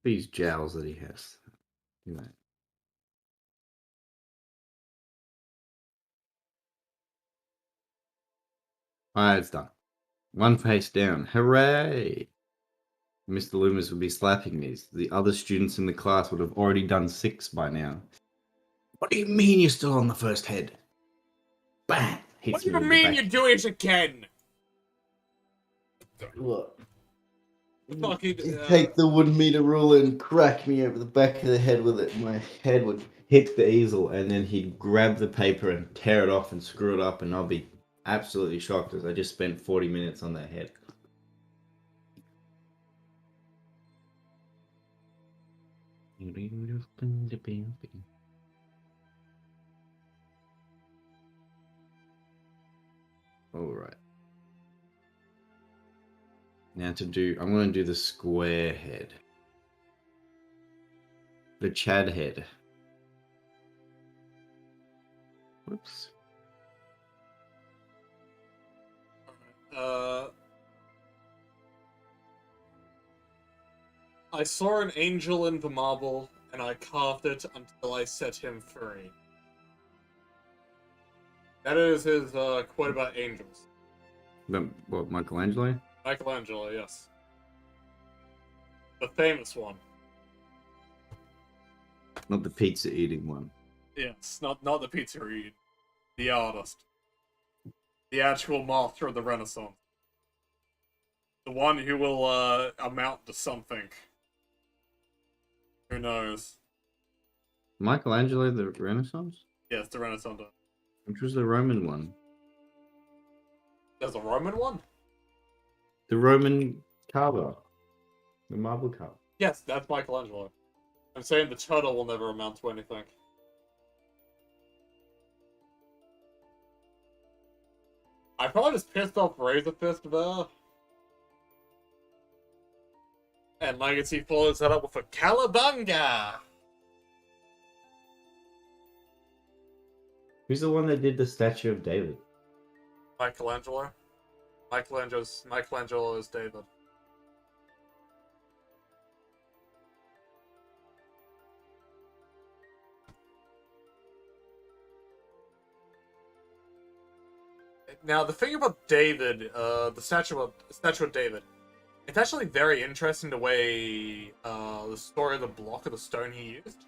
These jowls that he has. You know. Alright, it's done. One face down. Hooray! Mr. Loomis would be slapping these. The other students in the class would have already done 6 by now. What do you mean you're still on the first head? Bam! What Hits do me you with mean the you're back. doing it again? Look. Fucking, You take the 1 meter ruler and crack me over the back of the head with it. My head would hit the easel, and then he'd grab the paper and tear it off and screw it up, and I'll be absolutely shocked as I just spent 40 minutes on that head. Alright. Now I'm going to do the square head. The Chad head. Whoops. I saw an angel in the marble, and I carved it until I set him free. That is his quote about angels. What, Michelangelo? Michelangelo, yes. The famous one. Not the pizza eating one. Yes, not the pizza eating. The artist. The actual master of the Renaissance. The one who will amount to something. Who knows? Michelangelo the Renaissance? Yes, the Renaissance. Which was the Roman one? There's a Roman one? The Roman carver. The marble carver. Yes, that's Michelangelo. I'm saying the turtle will never amount to anything. I probably just pissed off Razor Fist there. And Legacy follows that up with a Calabunga! Who's the one that did the statue of David? Michelangelo. Michelangelo is David. Now, the thing about David, the statue of David, it's actually very interesting the way the story of the block of the stone he used.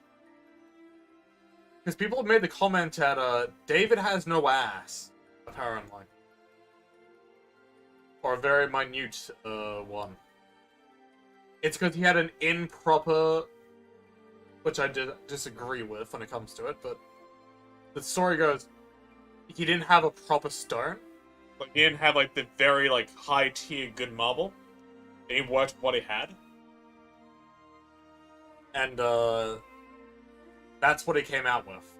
Because people have made the comment that David has no ass, apparently. Or a very minute one. It's because he had an improper, which I disagree with when it comes to it, but the story goes, he didn't have a proper stone. Like, he didn't have, like, the very, like, high-tier good marble. And he worked with what he had. And, that's what he came out with.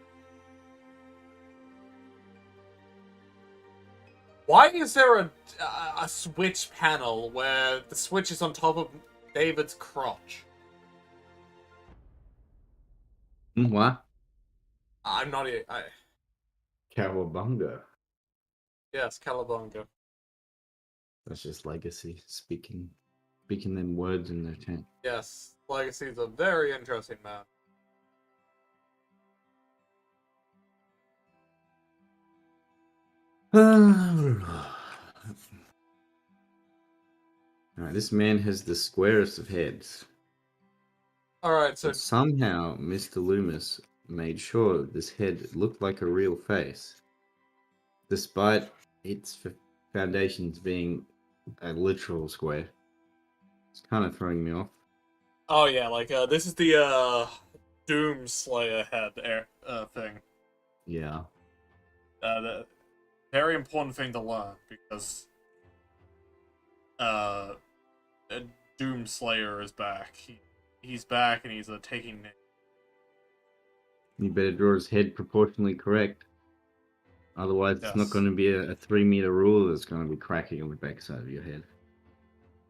Why is there a switch panel where the switch is on top of David's crotch? What? I'm not... Cowabunga. Yes, Calabunga. That's just legacy speaking them words in their tent. Yes, Legacy's a very interesting man. Alright, this man has the squarest of heads. Alright, so... But somehow, Mr. Loomis made sure that this head looked like a real face. Despite its foundations being a literal square. It's kind of throwing me off. Oh yeah, like, this is the, Doom Slayer head thing. Yeah. The very important thing to learn, because, Doom Slayer is back. He's back, and he's, taking... You better draw his head proportionally correct. Otherwise, Yes. it's not going to be a 3-meter ruler that's going to be cracking on the backside of your head.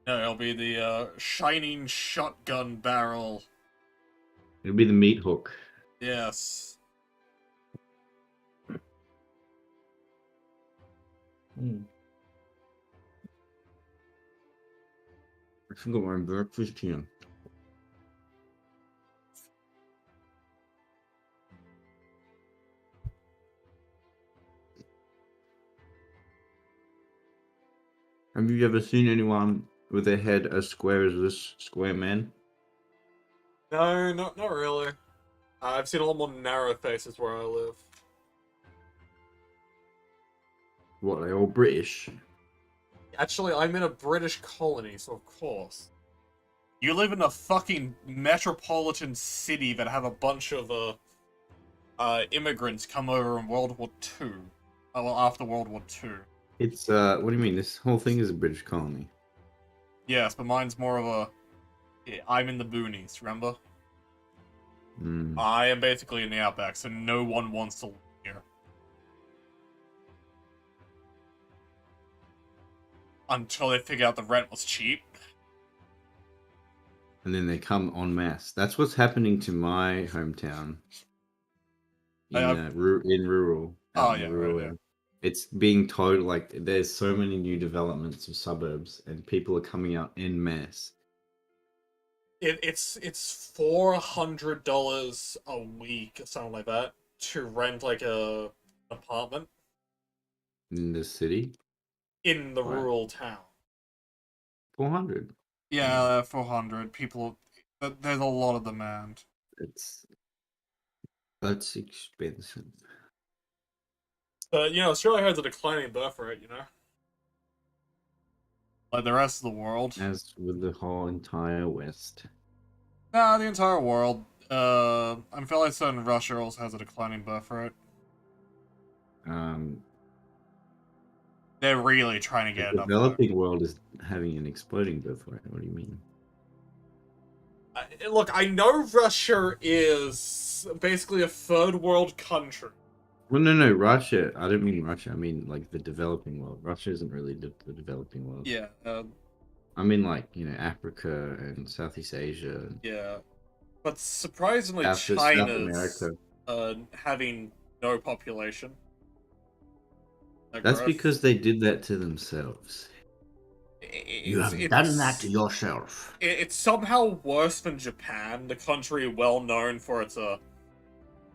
No, it'll be the, shining shotgun barrel. It'll be the meat hook. Yes. I forgot my breakfast here. Have you ever seen anyone with their head as square as this square man? No, not really. I've seen a lot more narrow faces where I live. What, they all British? Actually, I'm in a British colony, so of course. You live in a fucking metropolitan city that have a bunch of immigrants come over in World War II. Well, after World War II. It's, what do you mean? This whole thing is a British colony. Yes, but mine's more of a... I'm in the boonies, remember? Mm. I am basically in the outback, so no one wants to live here. Until they figure out the rent was cheap. And then they come en masse. That's what's happening to my hometown. In rural. Oh, in yeah, rural right, yeah. area. It's being told, like, there's so many new developments of suburbs, and people are coming out en masse. It's $400 a week or something like that to rent like an apartment In the city? in the Wow. rural town. 400. Yeah, 400 people. There's a lot of demand. That's expensive. But Australia has a declining birth rate. Like the rest of the world. As with the whole entire West. Nah, the entire world. I'm fairly certain Russia also has a declining birth rate. They're really trying to get it The up. developing world is having an exploding birth rate. What do you mean? Look, I know Russia is basically a third world country. Well, no, Russia. I don't mean Russia. I mean, like, the developing world. Russia isn't really the developing world. Yeah. I mean, like, Africa and Southeast Asia. Yeah. But surprisingly, South China's America. having no population. That's growth. because they did that to themselves. You have done that to yourself. It's somehow worse than Japan, the country well known for its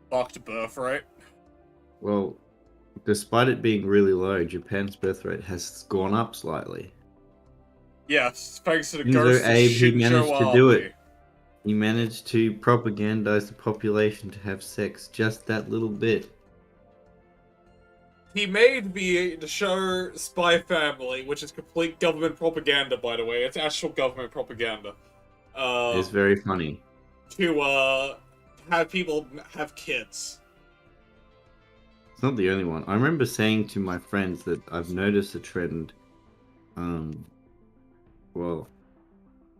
fucked birth rate. Well, despite it being really low, Japan's birth rate has gone up slightly. Yes, thanks to the ghost of Abe, he Shinzo managed to Abe. do it. He managed to propagandize the population to have sex just that little bit. He made the show Spy Family, which is complete government propaganda, by the way. It's actual government propaganda. It's very funny. To have people have kids. It's not the only one. I remember saying to my friends that I've noticed a trend, well,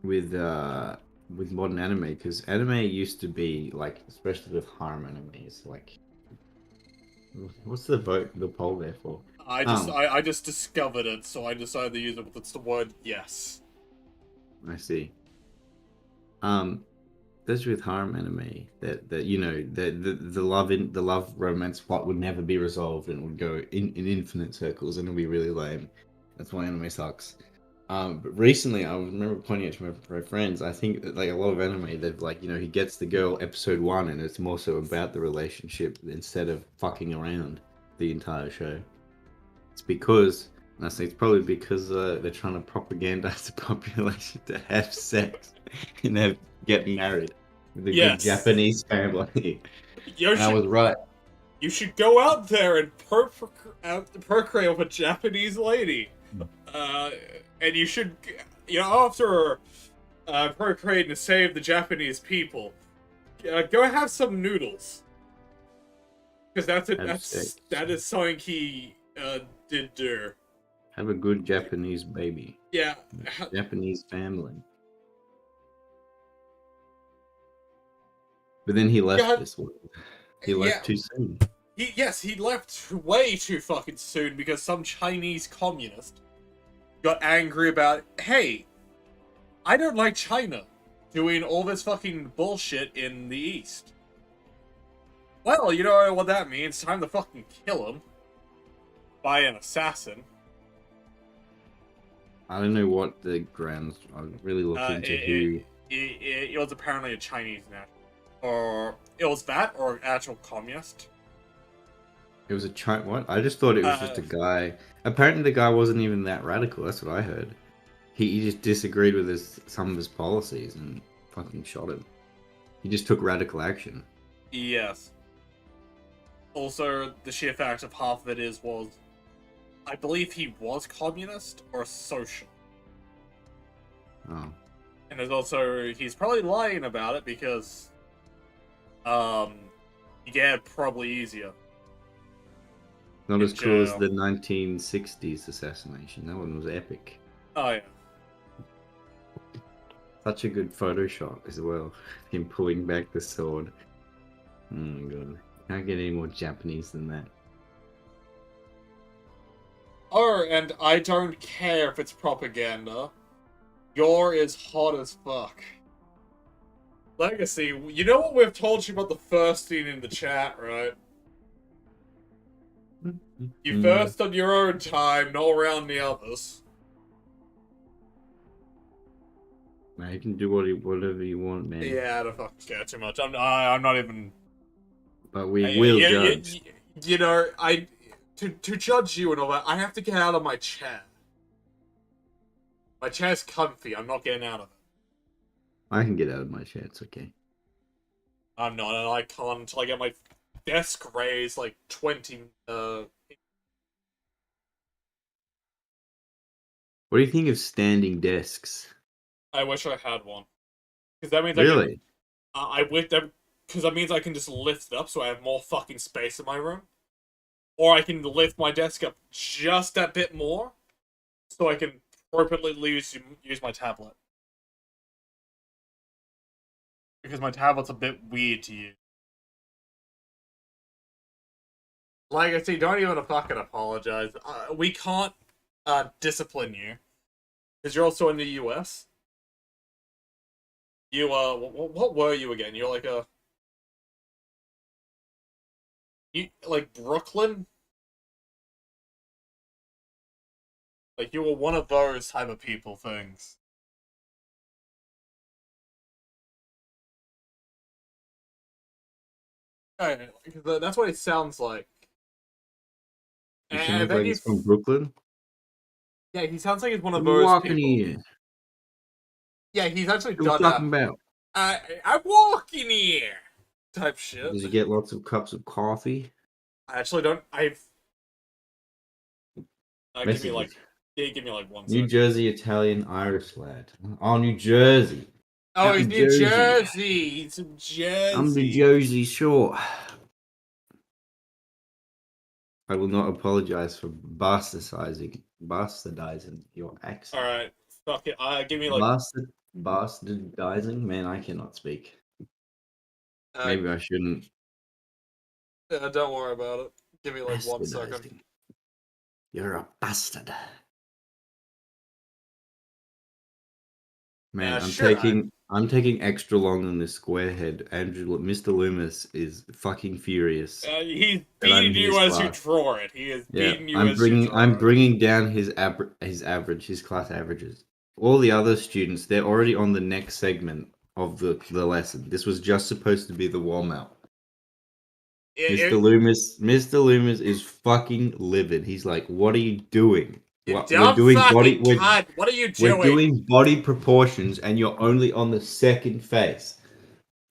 with modern anime, because anime used to be, like, especially with harem animes, like, what's the poll there for? I just discovered it, so I decided to use it. It's the word yes. I see. Especially with harem anime, that the love romance plot would never be resolved and would go in infinite circles and it'll be really lame. That's why anime sucks. But recently, I remember pointing out to my friends. I think that, like, a lot of anime, they've, like, he gets the girl episode 1, and it's more so about the relationship instead of fucking around the entire show. It's because, and I say it's probably because they're trying to propagandize the population to have sex and get married with a good Japanese family. I was right. You should go out there and procreate with a Japanese lady. And you should, after procreating to save the Japanese people, go have some noodles. Because that is something he did do. Have a good Japanese baby. Yeah. Japanese family. But then he left this world. He left too soon. He left way too fucking soon because some Chinese communist got angry about, hey, I don't like China doing all this fucking bullshit in the East. Well, you know what that means. Time to fucking kill him. By an assassin. I don't know what the grounds... I'm really looking into who... It was apparently a Chinese national. Or it was that, or an actual communist. It was a China. What? I just thought it was just a guy. Apparently, the guy wasn't even that radical. That's what I heard. He just disagreed with some of his policies and fucking shot him. He just took radical action. Yes. Also, the sheer fact of half of it was, I believe he was communist or social. Oh. And there's also, he's probably lying about it because, you get it probably easier. Not as cool as jail. the 1960s assassination. That one was epic. Oh, yeah. Such a good photo shot as well. Him pulling back the sword. Oh my god. Can't get any more Japanese than that. Oh, and I don't care if it's propaganda. You're as hot as fuck. Legacy, you know what we've told you about the first scene in the chat, right? You first on your own time, not around the others. Man, you can do whatever you want, man. Yeah, I don't fucking care too much. I'm not even. But we will judge. You know, to judge you and all that, I have to get out of my chair. My chair's comfy. I'm not getting out of it. I can get out of my chair. It's okay. I'm not, and I can't until I get my desk raised like 20. What do you think of standing desks? I wish I had one. Because that means really? I wish that. Because that means I can just lift it up so I have more fucking space in my room. Or I can lift my desk up just that bit more so I can appropriately use my tablet. Because my tablet's a bit weird to use. Like I say, don't even fucking apologize. We can't discipline you. Because you're also in the US. You, what were you again? You're like like Brooklyn? Like, you were one of those type of people things. Because that's what it sounds like. He sounds like he's from Brooklyn? Yeah, he sounds like he's one of I'm those walking people. here. Yeah, he's actually What are you done talking about? I'm walking here! Type shit. Does he get lots of cups of coffee? I actually don't. Give me like 1 New second. Jersey Italian Irish lad. Oh, New Jersey. Oh, Out he's in New Jersey. He's from Jersey. I'm the Jersey Shore. I will not apologize for bastardizing your accent. Alright, fuck it. Give me like. Bastardizing? Man, I cannot speak. Maybe I shouldn't. Don't worry about it. Give me like 1 second. You're a bastard. Man, I'm taking extra long on this squarehead. Mr. Loomis is fucking furious. He's beating you as you draw it. He is beating you as you draw it. I'm bringing down his class averages. All the other students, they're already on the next segment of the lesson. This was just supposed to be the warm up. Mr. Loomis is fucking livid. He's like, "What are you doing? What are you doing? We're doing body proportions, and you're only on the second face.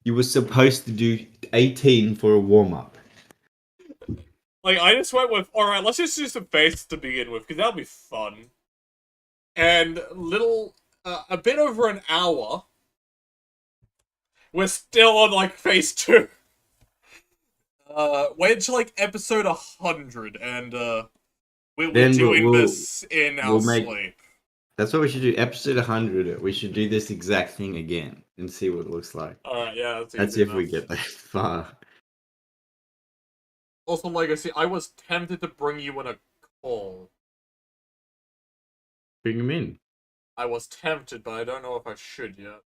You were supposed to do 18 for a warm up." Like, I just went with, alright, let's just do some faces to begin with, because that'll be fun. And a bit over an hour, we're still on, like, phase 2. Wait until, like, episode 100, and, we're doing this in our sleep. That's what we should do. Episode 100, we should do this exact thing again, and see what it looks like. Alright, yeah, that's if we get that far. Also, Legacy, I was tempted to bring you in a call. Bring him in. I was tempted, but I don't know if I should yet.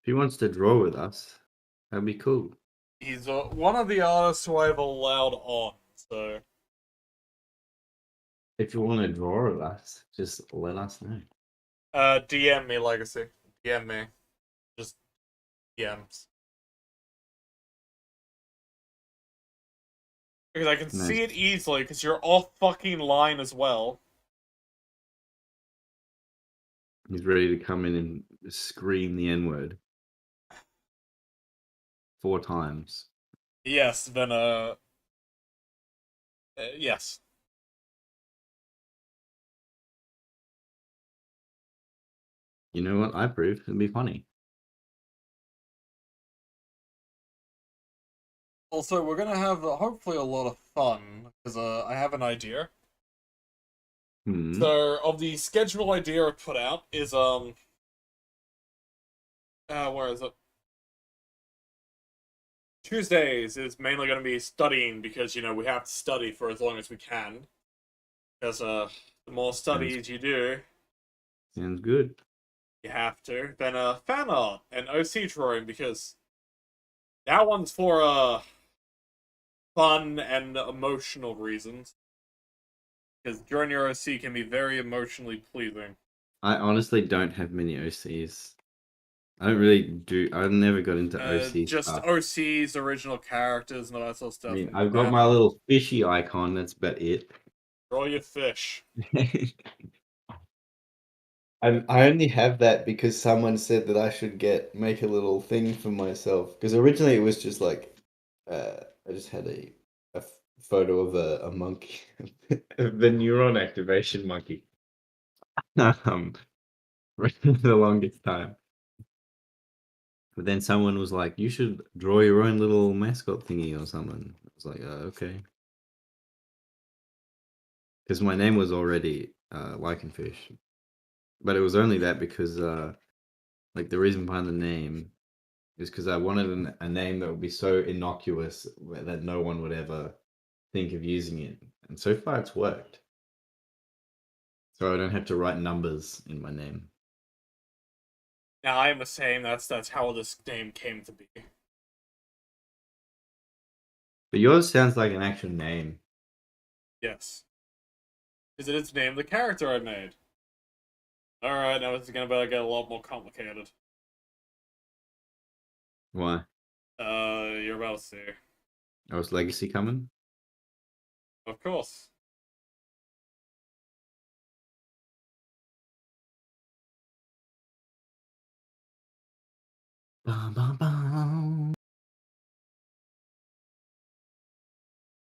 If he wants to draw with us, that'd be cool. He's one of the artists who I've allowed on, so... If you want to draw with us, just let us know. DM me, Legacy. DM me. Just DMs. Because I can No, see it easily, because you're off fucking line as well. he's ready to come in and scream the N-word 4 times. Yes, then, yes. You know what? I approve. It'd be funny. Also, we're gonna have, hopefully, a lot of fun, because, I have an idea. Hmm. So, of the schedule idea I put out is, where is it? Tuesdays is mainly going to be studying because, we have to study for as long as we can. Because, the more studies you do, Sounds good. you have to. Then, fan art and OC drawing because that one's for, fun and emotional reasons. Because drawing your OC can be very emotionally pleasing. I honestly don't have many OCs. I don't really do. I never got into OC Just stuff. OCs, original characters, and all that sort of I stuff. mean, And I've got fan my art. little fishy icon. That's about it. Draw your fish. I only have that because someone said that I should make a little thing for myself. Because originally it was just like, I just had a photo of a monkey, the neuron activation monkey. For the longest time. But then someone was like, "You should draw your own little mascot thingy or something." I was like, "Okay," because my name was already LichenFish, but it was only that because like the reason behind the name is because I wanted a name that would be so innocuous that no one would ever think of using it, and so far it's worked. So I don't have to write numbers in my name. Now, I am the same. That's how this name came to be. But yours sounds like an actual name. Yes. Because it is named the character I made. Alright, now it's gonna get a lot more complicated. Why? You're about to see. Oh, is Legacy coming? Of course. Bum, bum, bum.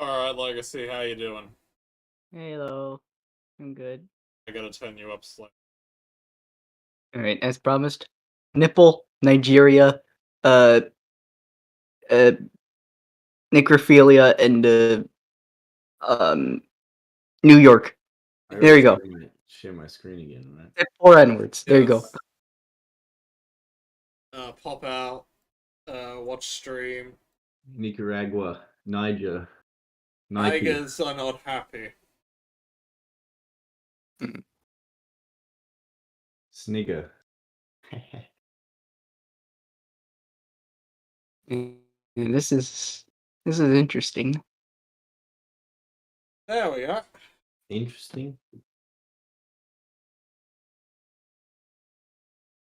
Alright, Legacy, how you doing? Hello, I'm good. I gotta turn you up slightly. Alright, as promised. Nipple, Nigeria, uh, uh, necrophilia, and, New York. I There you already go. share my screen again, right? 4 N-words. There you go. Yes. Pop out, watch stream. Nicaragua, Niger, Nike, Tigers are not happy. Snigger. And this is interesting. There we are. Interesting.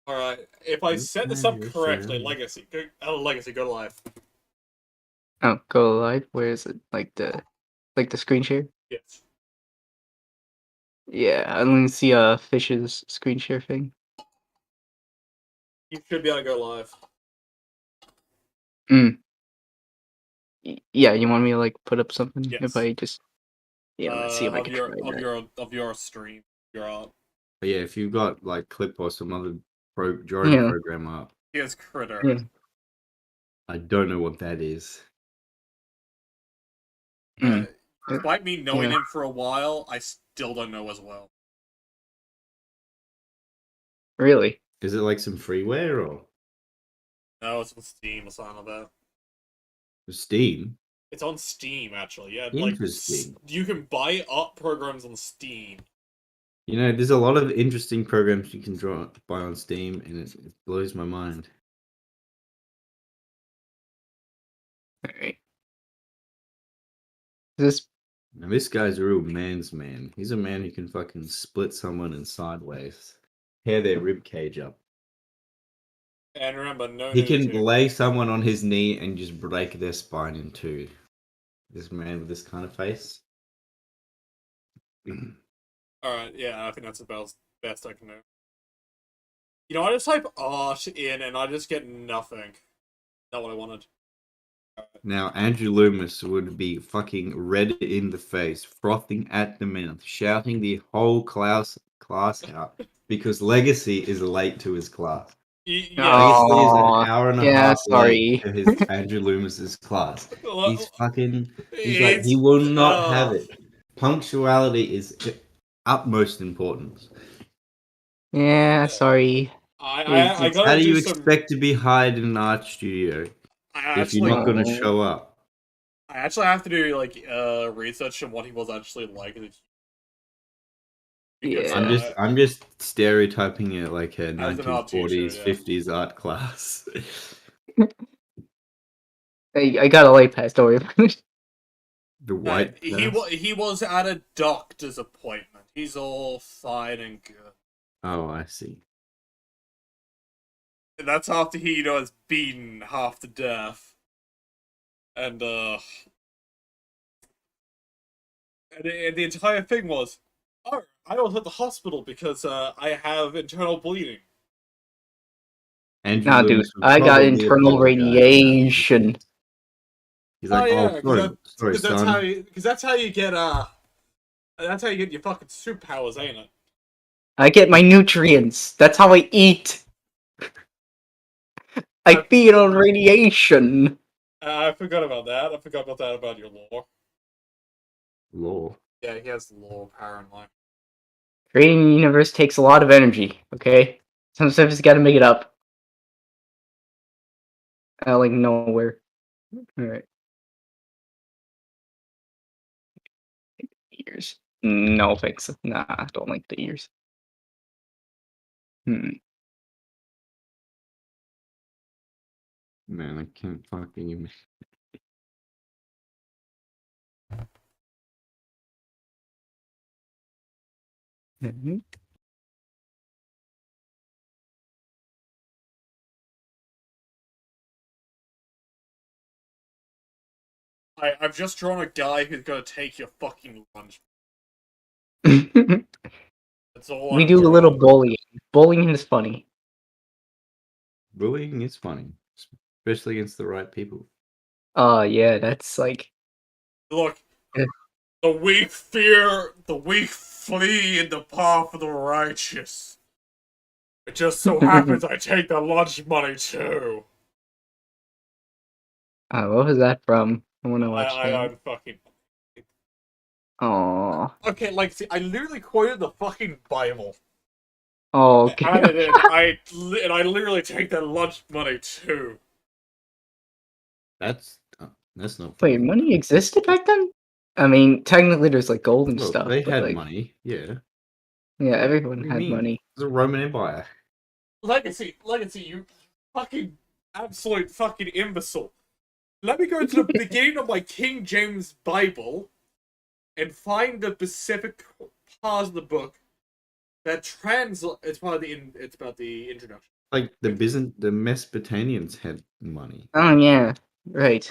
Alright, if I set this up correctly, Legacy, go live. Oh, go live. Where is it? Like the screen share? Yes. Yeah, I don't see Fish's screen share thing. You should be able to go live. Yeah, you want me to like put up something? Yes. If I just let's see if I can try that. Of your stream, your art. But yeah, if you've got like Clip or some other drawing Yeah. program up, Here's Critter. Yeah. I don't know what that is. Despite me knowing Yeah. him for a while, I still don't know as well. Really? Is it like some freeware or No, it's on Steam or something like that. Steam? It's on Steam, actually. Yeah, Interesting. You can buy art programs on Steam. You know, there's a lot of interesting programs you can buy on Steam, and it blows my mind. Alright. This Now, this guy's a real man's man. He's a man who can fucking split someone in sideways, tear their rib cage up. And remember, no He can nudity. lay someone on his knee and just break their spine in two. This man with this kind of face. Alright, yeah, I think that's the best I can do. You know, I just type art in and I just get nothing. Not what I wanted. Now, Andrew Loomis would be fucking red in the face, frothing at the mouth, shouting the whole class out because Legacy is late to his class. Yeah. Legacy is an Aw, hour and a yeah, half late sorry. to his Andrew Loomis's class. He's like, he It's, will not have it. Punctuality is utmost importance. Yeah, sorry. I How gotta do do you some. expect to be hired in an art studio I if you're actually, not going to Oh. show up? I actually have to do like research on what he was actually like. Because, Yeah. I'm just stereotyping it like a As an art teacher, 1940s, yeah. 50s art class. I got a light pass, don't worry about it. The white class? he was at a doctor's appointment. He's all fine and good. Oh, I see. And that's after he, you know, is beaten half to death. And the entire thing was, oh, I was at the hospital because I have internal bleeding. Andrew Nah, dude, Loomis would I got probably internal apologize after radiation. this. He's like, yeah, sorry, that's son. how you get that's how you get your fucking superpowers, ain't it? I get my nutrients. That's how I eat. I feed on radiation. I forgot about that. I forgot about that about your lore. Law. Yeah, he has lore apparently. Creating a universe takes a lot of energy, okay? Sometimes you gotta make it up. Like nowhere. Alright. Ears. No thanks. Nah, I don't like the ears. Man, I can't fucking imagine. Mhm. I've just drawn a guy who's gonna take your fucking lunch. That's all We I'm do a little drawing. bullying. Bullying is funny. Bullying is funny, especially against the right people. Yeah, that's like Look, Yeah. the weak flee in the path of the righteous. It just so happens I take the lunch money too. what was that from? I wanna watch that. I'm fucking. Aww. Okay, like, see, I literally quoted the fucking Bible. Oh, okay. Added in, I literally take that lunch money too. That's not Wait, funny. money existed back then? I mean, technically there's like gold and Well, stuff, they but had like, money, yeah. yeah, everyone What do you had mean? money. It was a Roman Empire. Legacy, you fucking absolute fucking imbecile. Let me go to the beginning of my King James Bible and find the specific part of the book that it's about the introduction. Like the Mesopotamians had money. Oh yeah, right.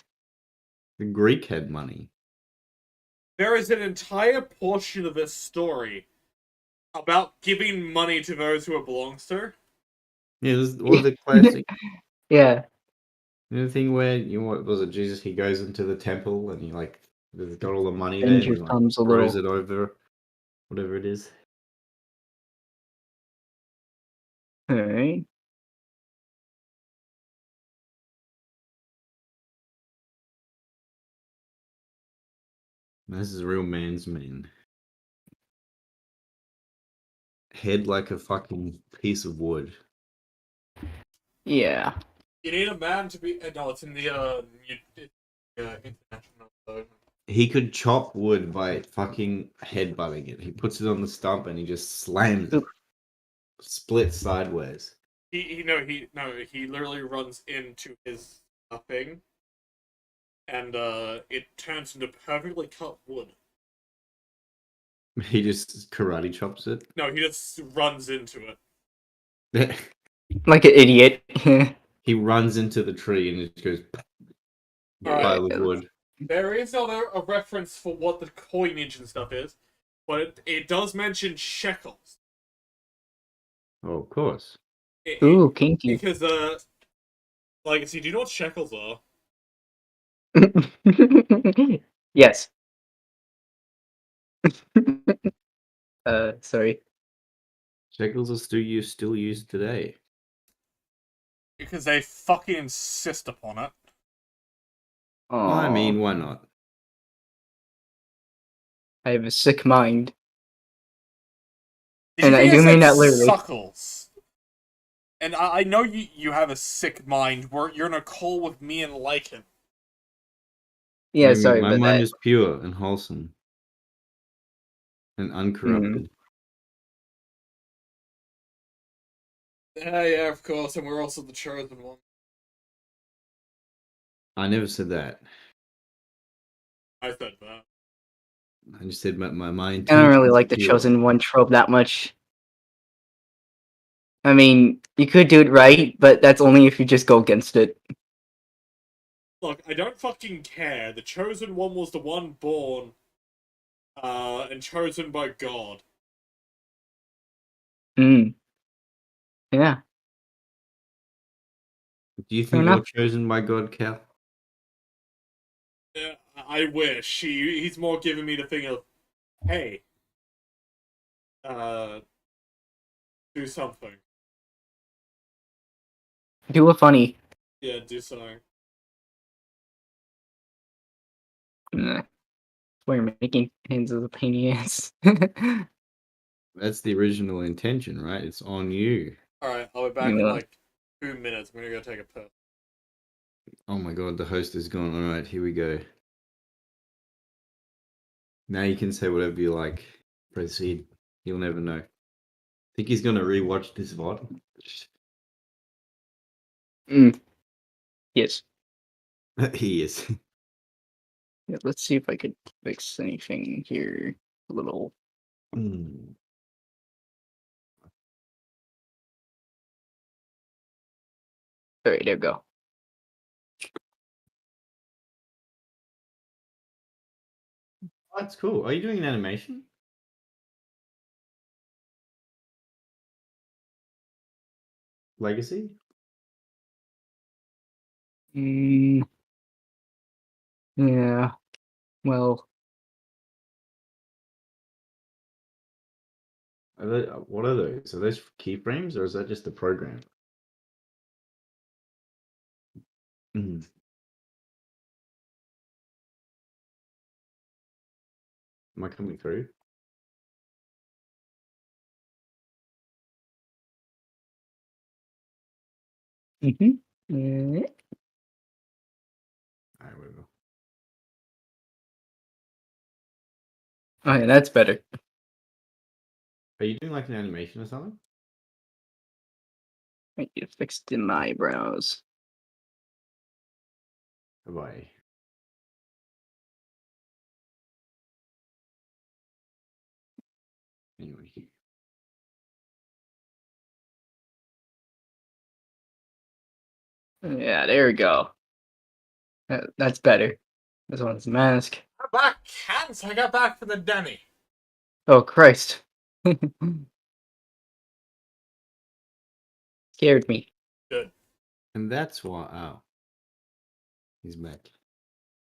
The Greek had money. There is an entire portion of this story about giving money to those who it belongs to. Yeah, or the classic. Yeah. The thing where what was it? Jesus, he goes into the temple and he like there's got all the money there and Danger he like comes a throws little. it over, whatever it is. Alright. This is a real man's man. Head like a fucking piece of wood. Yeah. You need a man to be. No, it's in the international version. He could chop wood by fucking headbutting it. He puts it on the stump and he just slams it. Splits sideways. He literally runs into his thing, and it turns into perfectly cut wood. He just karate chops it. No, he just runs into it. Like an idiot. He runs into the tree and it just goes Alright. pile of wood. There is not a reference for what the coinage and stuff is, but it does mention shekels. Oh, of course. Ooh, kinky. Because, Legacy, do you know what shekels are? Yes. Sorry. Shekels are still used today. Because they fucking insist upon it. Well, I mean, Aw, why not? I have a sick mind. Did And you I think do I mean said that literally. suckles? And I know you have a sick mind where you're in a call with me and Lichen. Yeah, sorry My about mind that. is pure and wholesome and uncorrupted. Yeah, of course, and we're also the chosen one. I never said that. I said that. I just said my I don't intentions really are like the pure. chosen one trope that much. I mean, you could do it right, but that's only if you just go against it. Look, I don't fucking care. The chosen one was the one born, and chosen by God. Hmm. Yeah, Do you fair think you're enough. chosen by God, Cal? Yeah, I wish. He's more giving me the thing of, hey, uh, do something. Do a funny. Yeah, do something. Nah, where you're making hands of the pain in the ass. That's the original intention, right? It's on you. Alright, I'll be back in Yeah. like 2 minutes. I'm gonna go take a piss. Oh my god, the host is gone. All right, here we go. Now you can say whatever you like. Proceed. He'll never know. Think he's gonna rewatch this VOD? Yes. He is. Yeah, let's see if I could fix anything here. A little. Mm. Alright, there we go. That's cool. Are you doing an animation? Legacy? Mm, yeah. Well, What are those? Are those keyframes or is that just the program? Mm. Am I coming through? yeah. Alright, whatever. Oh, yeah, that's better. Are you doing like an animation or something? I need to fix the eyebrows. Have I? Anyway. Yeah, there we go. That's better. This one's mask. I'm back, Hans! I got back from the Denny. Oh, Christ. Scared me. Good. And that's why. Oh. He's back.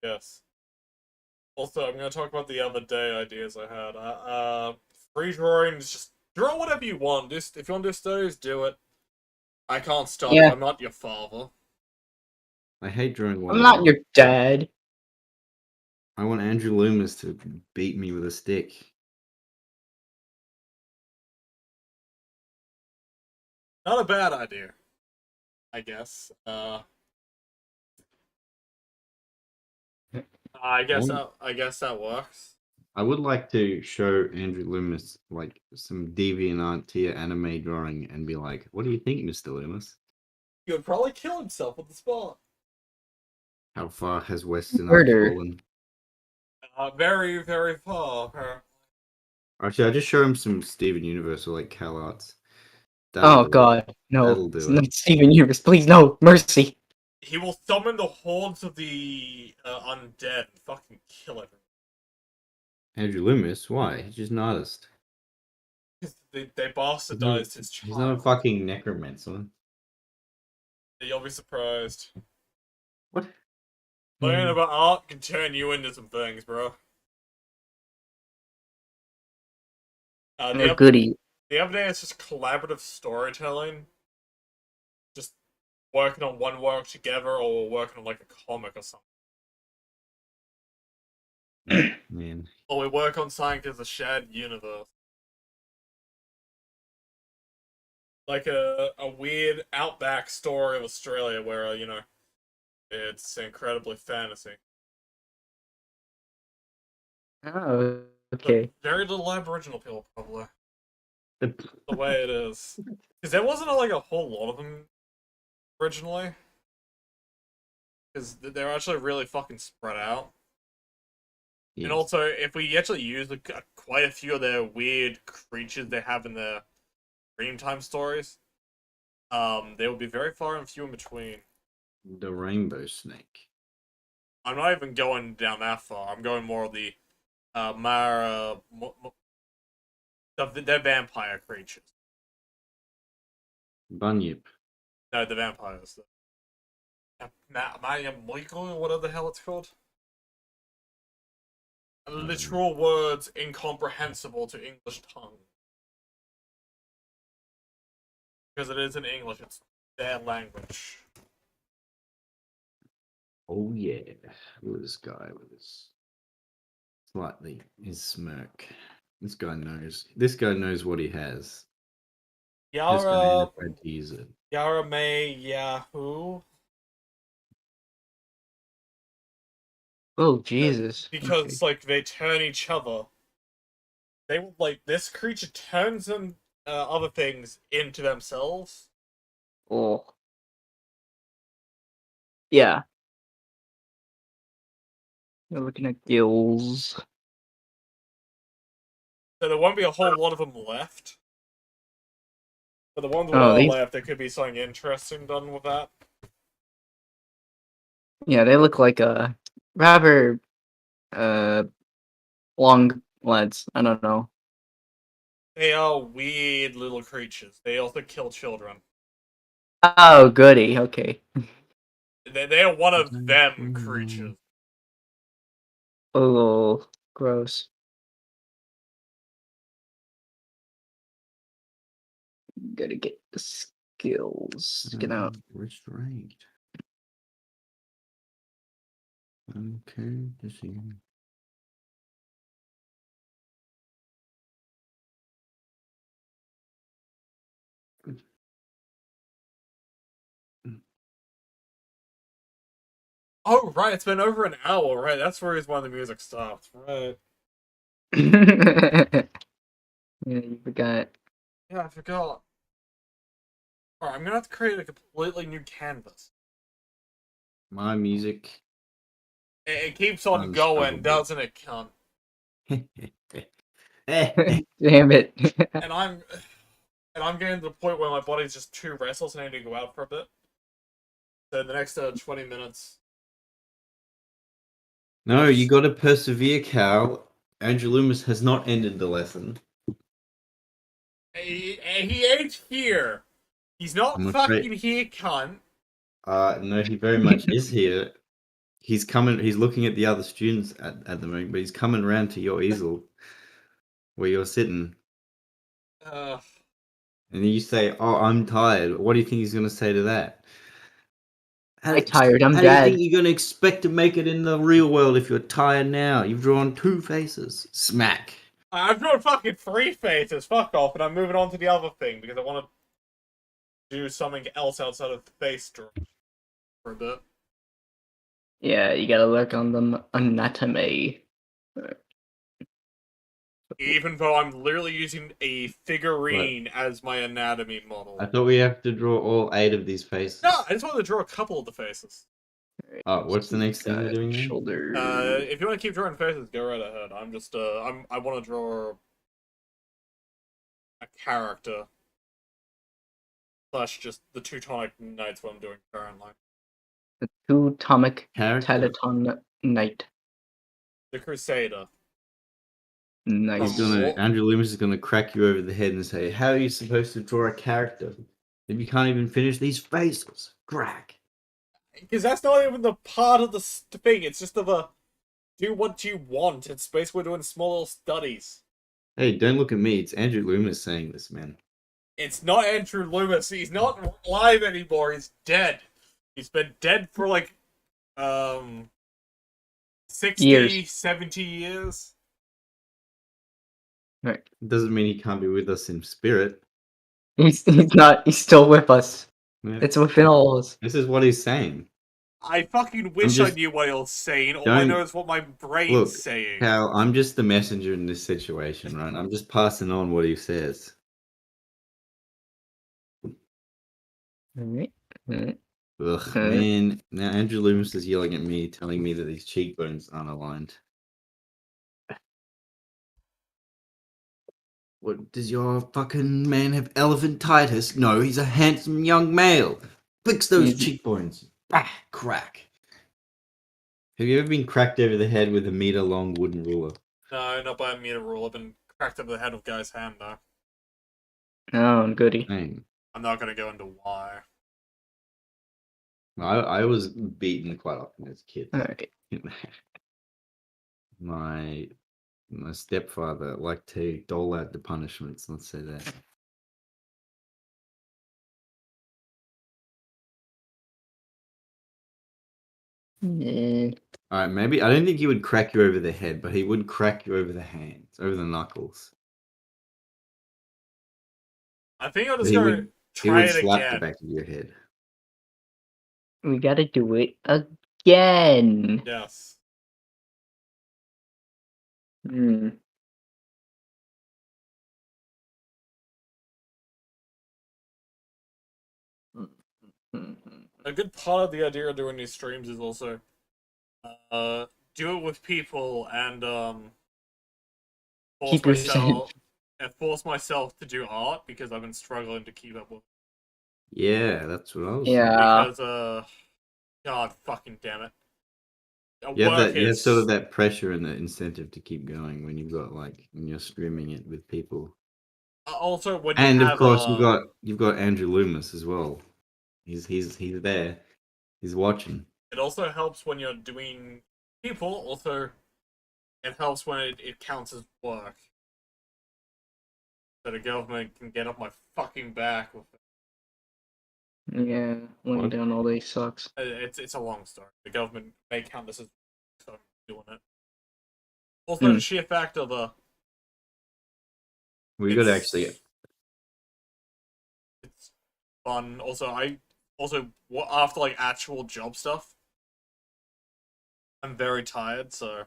Yes. Also, I'm gonna talk about the other day ideas I had. Free drawing is just draw whatever you want. Just if you want to do studies, do it. I can't stop you. Yeah, I'm not your father. I hate drawing I'm not watercolor. your dad. I want Andrew Loomis to beat me with a stick. Not a bad idea, I guess. I guess that works. I would like to show Andrew Loomis like some DeviantArt tier anime drawing and be like, "What do you think, Mr. Loomis? He would probably kill himself at the spot. How far has Western art Murder. Uh, fallen?" very, very far. Apparently. Actually, I just show him some Steven Universe or like Cal Arts. That'll Oh, do it. God. No. That'll It's do it. not Steven Universe. Please, no. Mercy. He will summon the hordes of the undead and fucking kill everyone. Andrew Loomis, why? He's just an artist. They bastardized his He's not a child. fucking necromancer. You'll be surprised. What? Learning about art can turn you into some things, bro. They're goody. The other day, it's just collaborative storytelling. Just working on one work together, or working on like a comic or something. Man. Or we work on something as a shared universe. Like a weird outback story of Australia where, it's incredibly fantasy. Oh, But okay. very little Aboriginal people, probably. The way it is. Because there wasn't like a whole lot of them originally. Because they're actually really fucking spread out. Yes. And also, if we actually use quite a few of their weird creatures they have in their Dreamtime stories, they will be very far and few in between. The rainbow snake. I'm not even going down that far. I'm going more of the Mara. They're vampire creatures. Bunyip. No, the vampires. Maya Michael, whatever the hell it's called. Literal words incomprehensible to English tongue. Because it is in English, it's their language. Oh yeah. Look at this guy with his smirk. This guy knows. This guy knows what he has. This guy ain't afraid to use it. Yara May Yahoo. Oh, Jesus. Because, like, they turn each other. They will, like, this creature turns them, other things into themselves. Oh. Yeah. You're looking at gills. So there won't be a whole lot of them left. But the ones that Oh, are left, there could be something interesting done with that. Yeah, they look like rather long lads. I don't know. They are weird little creatures. They also kill children. Oh, goody. Okay. They are one of them creatures. Oh, gross. Gotta get the skills. Get out. Restrained. Okay, just see. Oh, right, it's been over an hour, right? That's the reason why the music stopped, right? Yeah, you forgot. Yeah, I forgot. Alright, I'm gonna have to create a completely new canvas. My music. It keeps on going, doesn't it, cunt? Damn it. And I'm getting to the point where my body's just too restless and I need to go out for a bit. So in the next 20 minutes. No, you gotta persevere, Cal. Andrew Loomis has not ended the lesson. He ain't here. He's not fucking here, cunt. No, he very much is here. He's coming. He's looking at the other students at the moment, but he's coming around to your easel where you're sitting. And then you say, "Oh, I'm tired." What do you think he's gonna say to that? I'm tired. I'm How dead. do you think you're gonna expect to make it in the real world if you're tired now? You've drawn 2 faces. Smack. I've drawn fucking 3 faces. Fuck off, and I'm moving on to the other thing because I want to do something else outside of the face drawing for a bit. Yeah, you gotta work on the anatomy. Even though I'm literally using a figurine as my anatomy model. I thought we have to draw all 8 of these faces. No, I just wanted to draw a couple of the faces. Oh, what's the next thing we're doing then? Shoulder. If you want to keep drawing faces, go right ahead. I'm just I want to draw a character / just the Teutonic Knights. What I'm doing currently. The two-atomic Character. Teleton Knight. The Crusader. Nice. Andrew Loomis is gonna crack you over the head and say, "How are you supposed to draw a character if you can't even finish these faces?" Crack. Because that's not even the part of the thing. It's just do what you want. It's basically doing small little studies. Hey, don't look at me. It's Andrew Loomis saying this, man. It's not Andrew Loomis. He's not alive anymore. He's dead. He's been dead for like 60, Years. 70 years. Right. Doesn't mean he can't be with us in spirit. He's not. He's still with us. Yeah. It's within all of us. This is what he's saying. I fucking wish I knew what he was saying. All I know is what my brain's saying. Cal, I'm just the messenger in this situation, right? I'm just passing on what he says. Alright. Ugh, man. Now Andrew Loomis is yelling at me, telling me that these cheekbones aren't aligned. What, does your fucking man have elephantitis? No, he's a handsome young male. Fix those cheekbones. Ah, crack. Have you ever been cracked over the head with a meter-long wooden ruler? No, not by a meter rule. I've been cracked over the head with a guy's hand, though. Oh, goody. Dang. I'm not gonna go into why. I was beaten quite often as a kid. Alright. My stepfather liked to dole out the punishments, let's say that. Alright, maybe I don't think he would crack you over the head, but he would crack you over the hands, over the knuckles. I think I'll just He go would try it slap the again. back of your head. We gotta do it again. Yes. A good part of the idea of doing these streams is also do it with people and Keep yourself. force myself to do art because I've been struggling to keep up with. Yeah, that's what I was Yeah. Because God fucking damn it. You have sort of that pressure and the incentive to keep going when you're streaming it with people. Also, when and you of have, course you've got Andrew Loomis as well. He's there. He's watching. It also helps when you're doing people. Also, it helps when it counts as work. So the government can get off my fucking back with it. Yeah, laying down all day sucks. It's a long story. The government may count this as so I'm doing it. Also, the sheer fact of we got to actually. It's fun. Also, after like actual job stuff, I'm very tired. So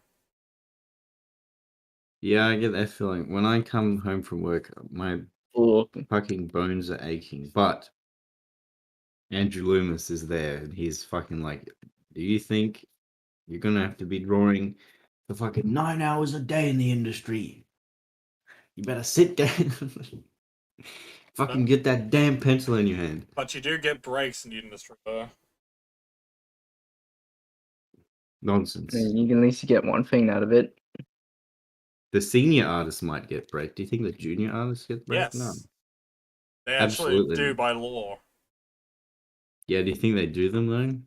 Yeah, I get that feeling. When I come home from work, my fucking bones are aching. But Andrew Loomis is there, and he's fucking like, do you think you're gonna have to be drawing for fucking 9 hours a day in the industry? You better sit down. Fucking get that damn pencil in your hand. But you do get breaks in the industry, though. Nonsense. You can at least get one thing out of it. The senior artists might get break. Do you think the junior artists get break? Yes. No. They actually do by law. Yeah, do you think they do them though?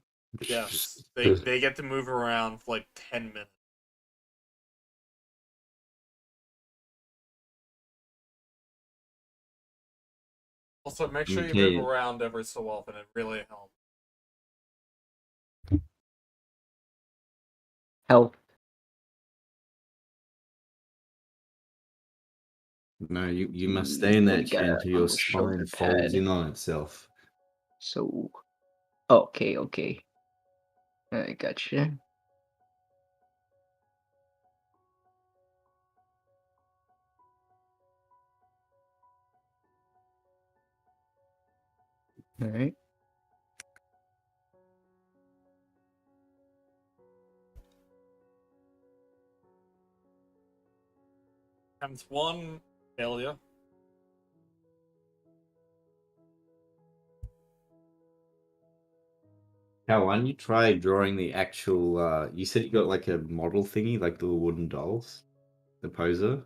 Yes. They get to move around for like 10 minutes. Also, make sure you move around every so often. It really helps. Help. No, you must stay in that chair until your spine folds in on itself. So, okay. I gotcha. Alright. Comes one failure. How, why don't you try drawing the actual, you said you got like a model thingy, like the wooden dolls? The poser?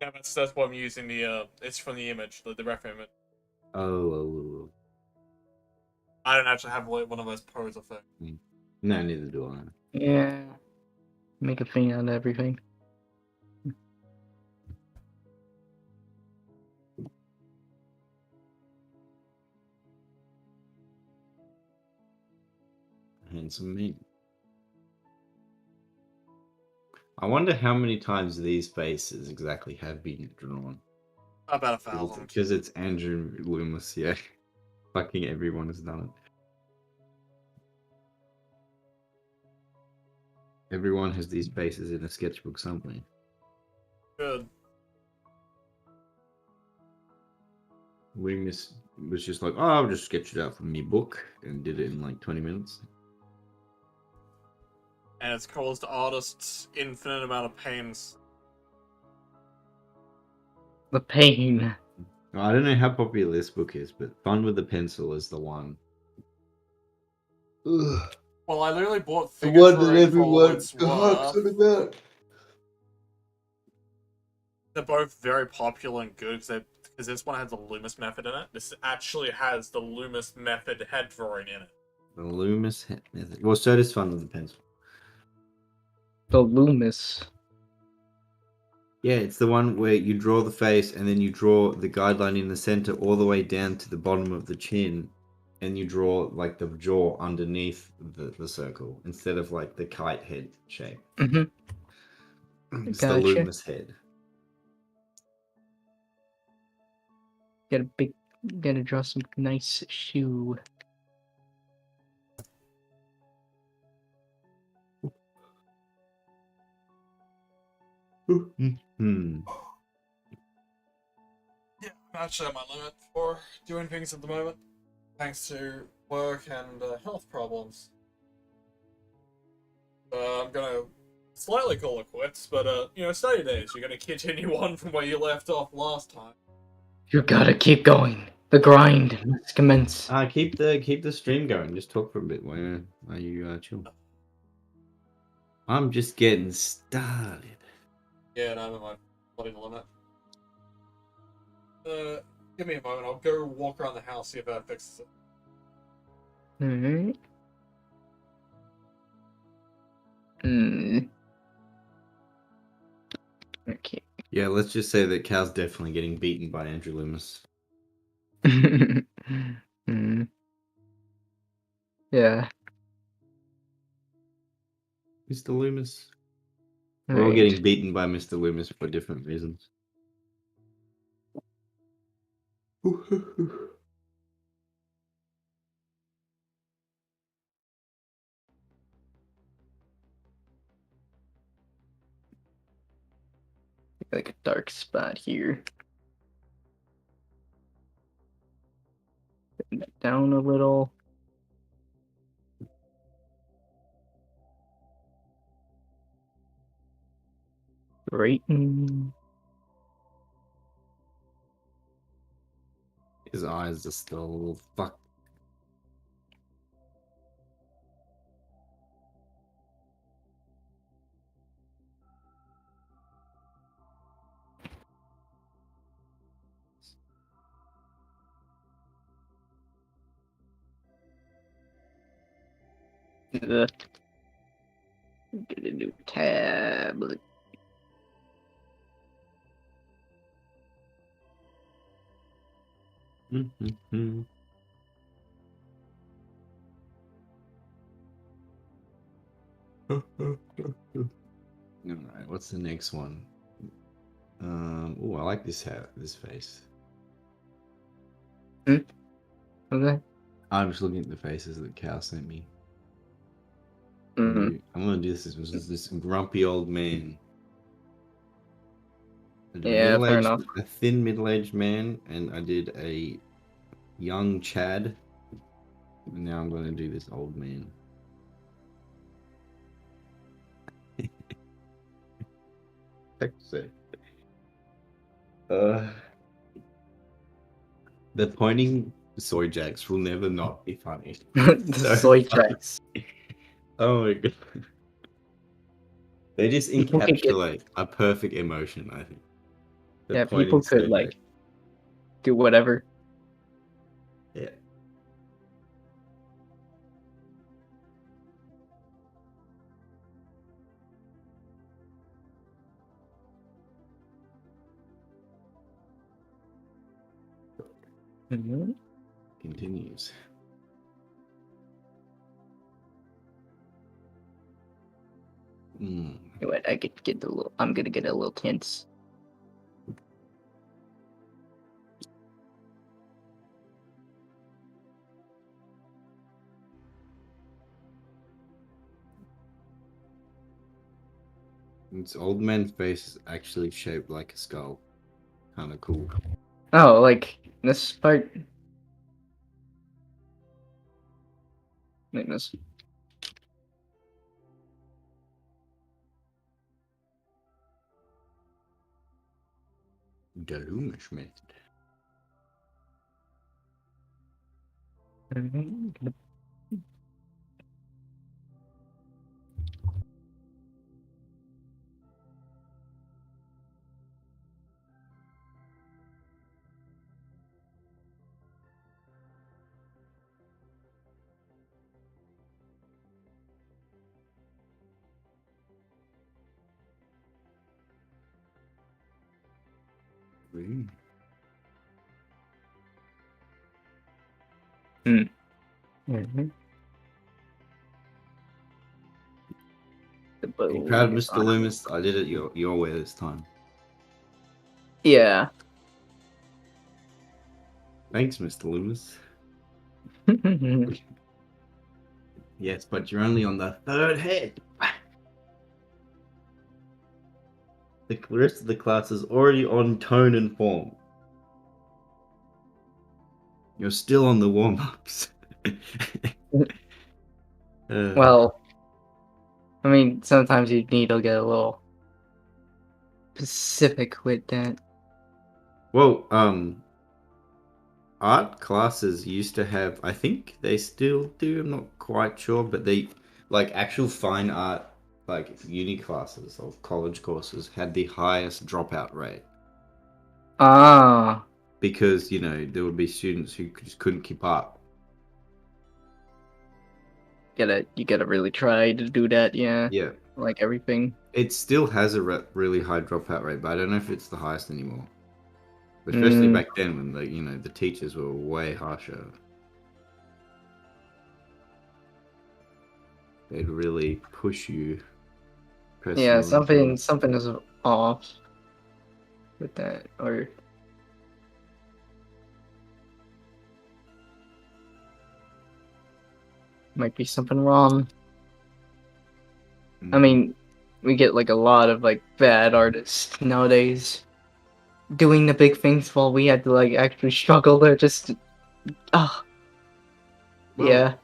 Yeah, that's what I'm using. It's from the image, the ref image. Oh. I don't actually have one of those poser things. No, neither do I. Yeah. Make a thing out of everything. Handsome me. I wonder how many times these faces exactly have been drawn. About 1,000. Because it's Andrew Loomis, yeah. Fucking everyone has done it. Everyone has these faces in a sketchbook somewhere. Good. Loomis was just like, oh, I'll just sketch it out from me book, and did it in like 20 minutes. And it's caused artists infinite amount of pains. The pain. I don't know how popular this book is, but Fun with the Pencil is the one. Ugh. Well, I literally bought The figures one for that it for all everyone its harps worth. on about. They're both very popular and good because this one has the Loomis method in it. This actually has the Loomis method head drawing in it. The Loomis method. Well, so does Fun with the Pencil. The Loomis. Yeah, it's the one where you draw the face and then you draw the guideline in the center all the way down to the bottom of the chin, and you draw like the jaw underneath the circle instead of like the kite head shape. Mm-hmm. It's Gotcha. the Loomis head. Gotta draw some nice shoe. Hmm. Yeah, I'm actually at my limit for doing things at the moment, thanks to work and health problems. I'm gonna slightly call it quits, but study days. You're gonna continue on from where you left off last time. You gotta keep going. The grind must commence. Keep the stream going. Just talk for a bit while you chill. I'm just getting started. Yeah, no, I'm at my bloody limit. Give me a moment. I'll go walk around the house, see if that fixes it. Alright. Okay. Yeah, let's just say that Cal's definitely getting beaten by Andrew Loomis. Yeah. Mr. Loomis. We're all Right. getting beaten by Mr. Loomis for different reasons. Like a dark spot here. Bring that down a little. Straighten. His eyes are still a little fucked. Ugh. Get a new tablet. Alright, what's the next one? Oh, I like this face. Okay. I'm just looking at the faces that Cal sent me. Mm-hmm. I'm gonna do this. This was this grumpy old man. I did Yeah, fair enough. a thin middle-aged man, and I did a young Chad. And now I'm gonna do this old man. The pointing Soy jacks will never not be funny. The So soy funny. jacks. Oh my god. They just People could get encapsulate a perfect emotion, I think. The yeah. pointing People could soy like jack. do whatever. Yeah. Mhm. Continues. Mm. Wait, I could get a little. I'm gonna get a little tense. Its old man face is actually shaped like a skull. Kind of cool. Oh, like this part. Like this. Galumish method. Mhm. Ooh. Mhm. The Are you proud of bone is Mr. on. Loomis? I did it your way this time. Yeah. Thanks, Mr. Loomis. Yes, but you're only on the third head. The rest of the class is already on tone and form. You're still on the warm-ups. Well, I mean, sometimes you need to get a little specific with that. well, art classes used to have, I think they still do, I'm not quite sure, but they, like, actual fine art, like, uni classes or college courses had the highest dropout rate. Ah, Because, you know, there would be students who just couldn't keep up. you gotta really try to do that, yeah. Yeah. Like everything. It still has a really high dropout rate, but I don't know if it's the highest anymore. Especially Mm, back then when the teachers were way harsher. They'd really push you yeah, personally. something is off with that, or might be something wrong. I mean, we get like a lot of like bad artists nowadays doing the big things while we had to like actually struggle to just oh Well, yeah.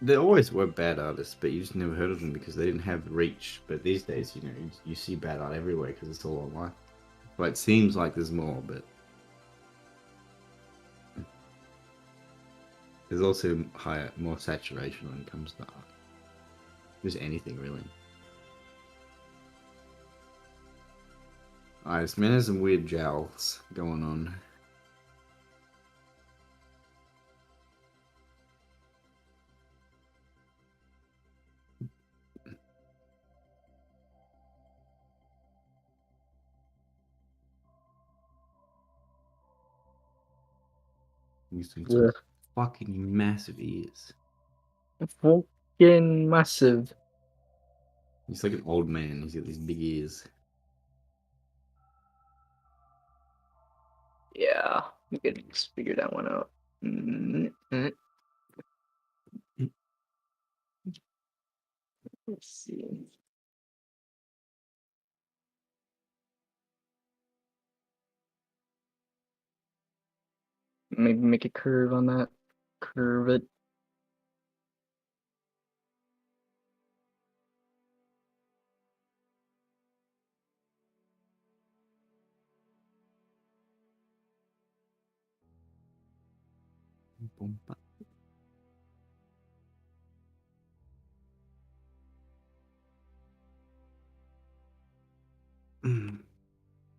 there always were bad artists, but you just never heard of them because they didn't have reach. But these days, you see bad art everywhere because it's all online. Well, it seems like there's more, but there's also more saturation when it comes to art. Just anything, really. Alright, this man has some weird jowls going on. He's doing some Ugh. fucking massive ears. Fucking massive. He's like an old man. He's got these big ears. Yeah, we could just figure that one out. Let's see. Maybe make a curve on that. Curve it.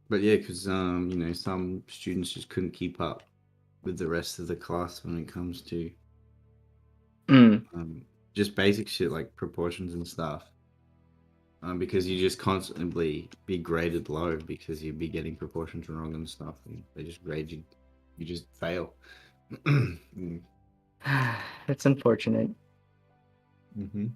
But yeah, because some students just couldn't keep up with the rest of the class when it comes to Mm. just basic shit like proportions and stuff. Because you just constantly be graded low because you'd be getting proportions wrong and stuff, and they just grade you. You just fail. That's unfortunate. Mm-hmm.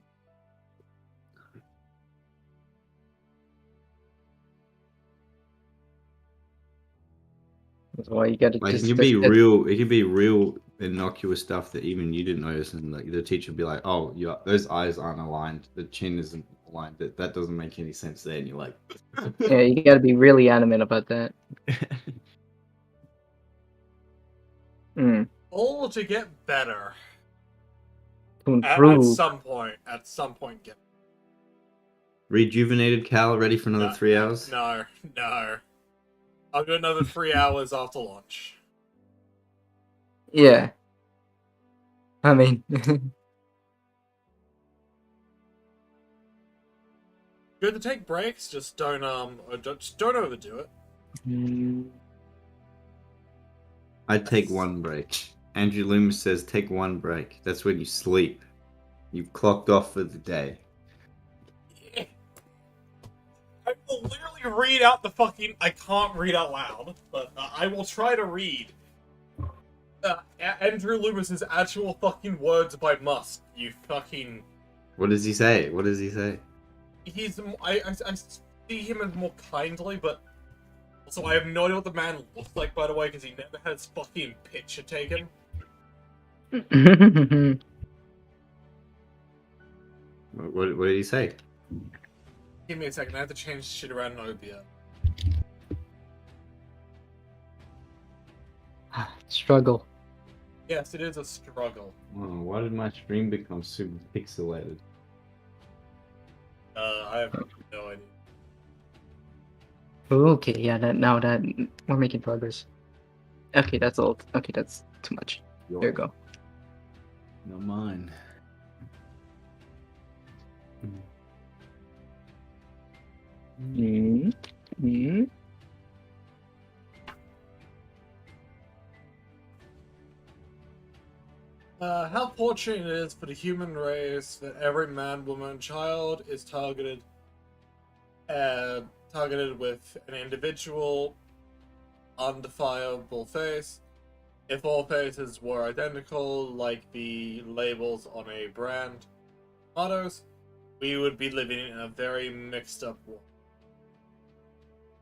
That's why you gotta Like just it can be real. It can be real innocuous stuff that even you didn't notice, and like the teacher would be like, "Oh, those eyes aren't aligned. The chin isn't aligned. That doesn't make any sense." There, and you're like, Yeah, you gotta be really adamant about that. Mm. All to get better. To At improve. some point, get Rejuvenated Cal, ready for another 3 hours. No. I'll do another 3 hours after lunch. Yeah. I mean, Good to take breaks, just don't overdo it. I'd take one break. Andrew Loomis says take one break. That's when you sleep. You've clocked off for the day. I will literally read out the fucking. I can't read out loud, but I will try to read Andrew Loomis's actual fucking words by Musk. You fucking. What does he say? What does he say? I see him as more kindly, but also I have no idea what the man looks like, by the way, because he never had his fucking picture taken. What did he say? Give me a second, I have to change shit around in Obia. struggle. Yes, it is a struggle. Oh, why did my stream become super pixelated? I have no idea. Okay, yeah, now that we're making progress. Okay, that's old. Okay, that's too much. There you go. No mine. How fortunate it is for the human race that every man, woman, and child is targeted with an individual, undefinable face. If all faces were identical, like the labels on a brand mottos, we would be living in a very mixed up world.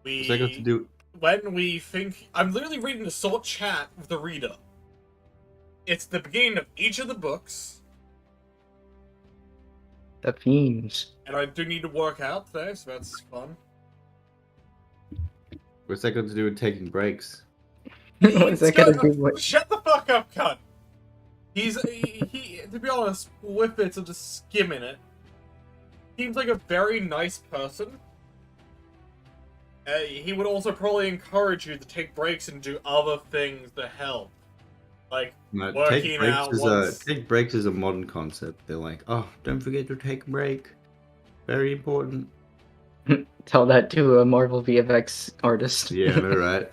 What's that got to do? When we think, I'm literally reading the short chat with the reader. It's the beginning of each of the books. The themes. And I do need to work out today, so that's fun. What's that got to do with taking breaks? What's that gonna do with... Shut the fuck up, cunt! He, to be honest, with bits of just skimming it, seems like a very nice person. He would also probably encourage you to take breaks and do other things to help. Like, working out take breaks is a modern concept. They're like, oh, don't forget to take a break. Very important. Tell that to a Marvel VFX artist. Yeah, all right.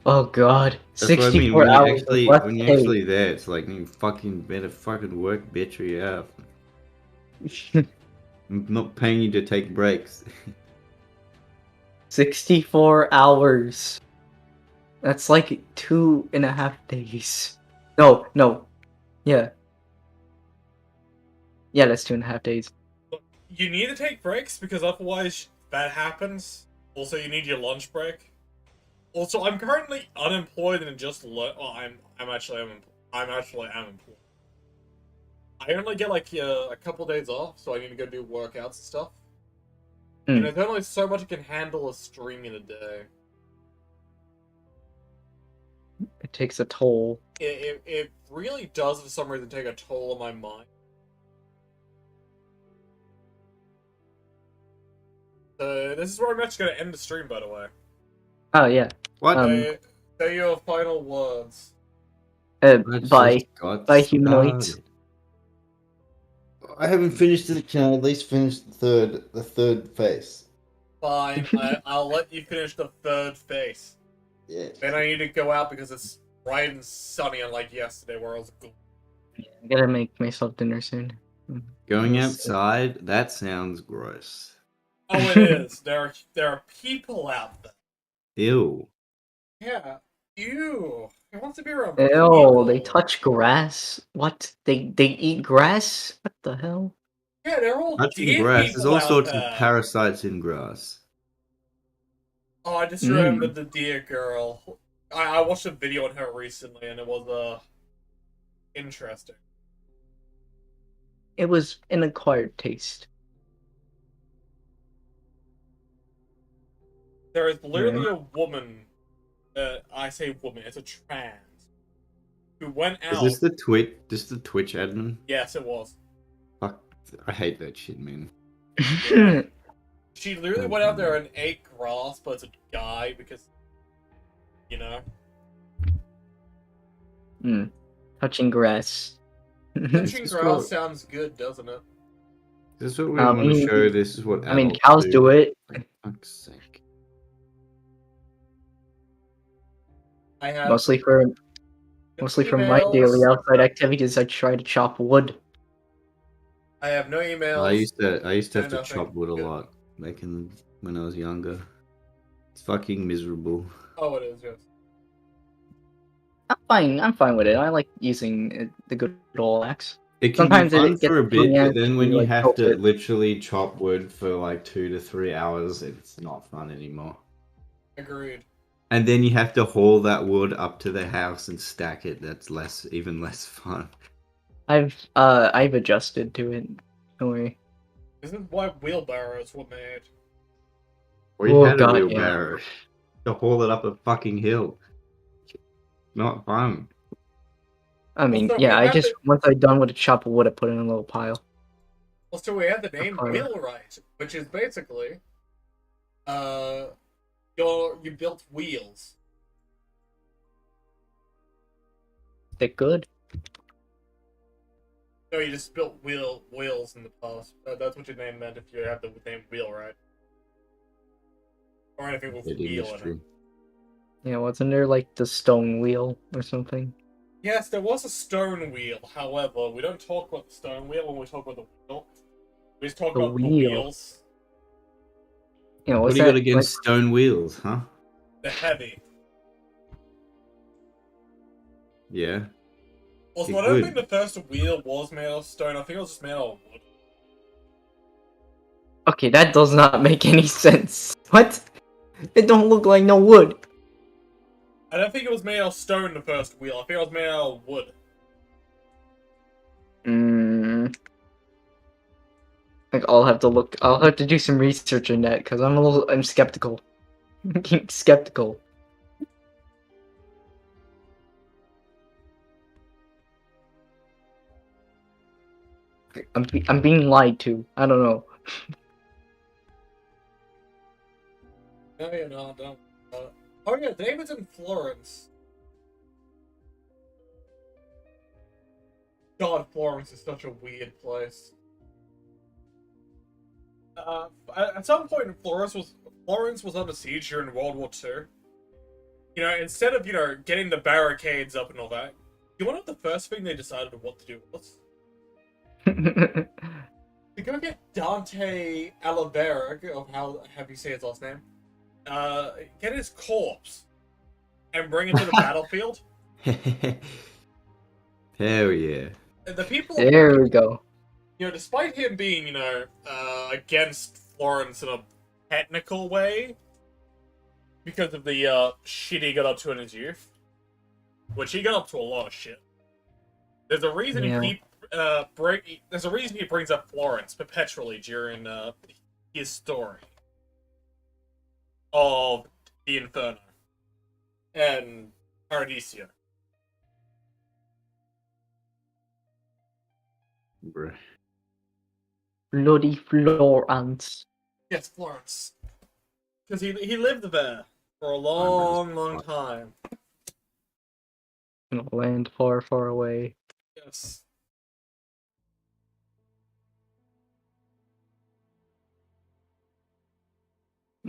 Oh god. That's 64 what I mean. hours. When you're actually there, it's like, you fucking better fucking work, bitch, or you out. I'm not paying you to take breaks. 64 hours. That's like 2.5 days. No. Yeah. Yeah, that's 2.5 days. You need to take breaks because otherwise that happens. Also, you need your lunch break. Also, I'm currently unemployed and just I'm actually unemployed. I only get like a couple days off, so I need to go do workouts and stuff. And there's only so much I can handle a stream in a day. It takes a toll. It really does, for some reason, take a toll on my mind. This is where I'm actually going to end the stream, by the way. Oh, yeah. What? Say your final words. Let's by just got by humanoids. started. I haven't finished it. Can I at least finish the third phase? Fine, I'll let you finish the third phase. Yeah. Then I need to go out because it's bright and sunny, unlike yesterday where it was cool. I gotta make myself dinner soon. Going Yes. outside, that sounds gross. Oh, it is. There are people out there. Ew. Yeah. Ew. Who wants to be around Ew, people? they touch grass. What? They eat grass? What the hell? Yeah, they're all Touching deer grass. people There's all out sorts there. of parasites in grass. Oh, I just remembered the deer girl. I watched a video on her recently, and it was interesting. It was an acquired taste. There is literally a woman. I say woman. It's a trans who went out. Is this the Twitch admin? Yes, it was. Fuck, I hate that shit, man. Yeah. She literally went out there and ate grass, but it's a guy because, you know. Touching grass. Touching Just grass go- sounds good, doesn't it? This is what we want to show. This is what I mean, adults cows do it. For fuck's sake. I have Mostly for my daily emails. outside activities. I try to chop wood. I have no emails. I used to have to nothing. chop wood a Good. lot when I was younger. It's fucking miserable. Oh, it is, yes. I'm fine with it. I like using the good old axe. It can Sometimes be it fun gets for a bit, annoying but then when to, you like, have tilt to it. literally chop wood for like 2 to 3 hours, it's not fun anymore. Agreed. And then you have to haul that wood up to the house and stack it. That's even less fun. I've adjusted to it. Don't worry. This is why wheelbarrows were made. Or you Oh, had a God, yeah. wheelbarrow to haul it up a fucking hill. Not fun. I mean, Also, yeah. we I have just once I'm done with a chop of wood, I put it in a little pile. Also, we have the name Fine. wheelwright, which is basically, you built wheels. They're good. No, you just built wheels in the past. That's what your name meant if you have the name wheelwright. Or anything with Good wheel in it. industry. Yeah, wasn't there like the stone wheel or something? Yes, there was a stone wheel. However, we don't talk about the stone wheel when we talk about the wheel. We just talk The about the wheel. wheels. You know, What what's do you got that? against stone wheels, huh? They're heavy. Yeah. Also, They're I don't good. think the first wheel was made of stone. I think it was just made out of wood. Okay, that does not make any sense. What? It don't look like no wood. I don't think it was made out of stone, the first wheel. I think it was made out of wood. Like I'll have to look. I'll have to do some research on that because I'm skeptical. Skeptical. I'm being lied to. I don't know. No, you're not. Don't. Oh yeah, David's in Florence. God, Florence is such a weird place. At some point, Florence was under siege during World War II. You know, instead of getting the barricades up and all that, you know what the first thing they decided what to do was? To go get Dante Alighieri, of how you say his last name, get his corpse and bring it to the battlefield. Hell yeah. And the people, There we go. despite him being, against Florence in a technical way, because of the shit he got up to in his youth, which he got up to a lot of shit. There's a reason there's a reason he brings up Florence perpetually during his story of the Inferno and Paradiso. Bruh. Bloody Florence. Yes, Florence. Because he lived there for a long time. In a land far, far away. Yes.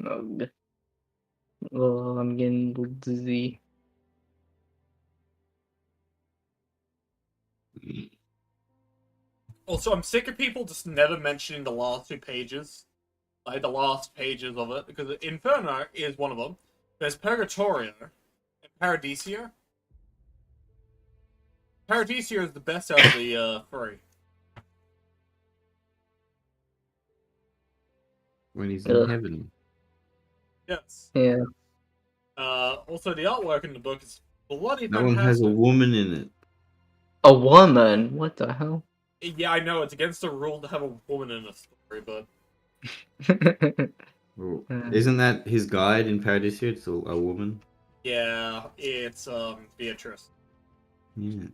Ugh. Oh, I'm getting dizzy. Also, I'm sick of people just never mentioning the last 2 pages. Like, the last pages of it. Because Inferno is one of them. There's Purgatorio. And Paradiso. Paradiso is the best out of the 3. When he's in Ugh. heaven. Yes. Yeah. Also, the artwork in the book is bloody That one has a fantastic. woman in it. A woman? What the hell? Yeah, I know, it's against the rule to have a woman in a story, but... Well, isn't that his guide in Paradiso? It's a woman. Yeah, it's, Beatrice. Yeah.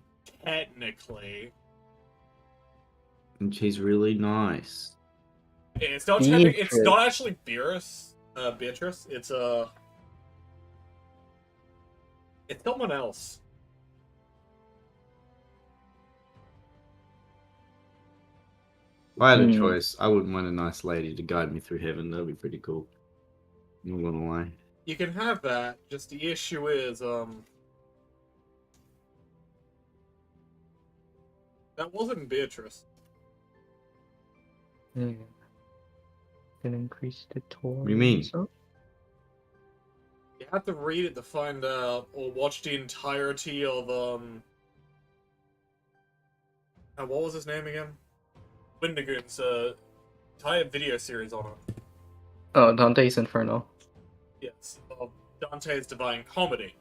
Technically. And she's really nice. It's not Beatrice. it's not actually Beatrice. It's it's someone else. If I had a choice, I wouldn't want a nice lady to guide me through heaven. That'd be pretty cool. I'm not gonna lie. You can have that, just the issue is, that wasn't Beatrice. Yeah. Can increase the toll. What do you mean? You have to read it to find out, or watch the entirety of, what was his name again? Windigoon's, entire video series on it. Oh, Dante's Inferno. Yes, of Dante's Divine Comedy.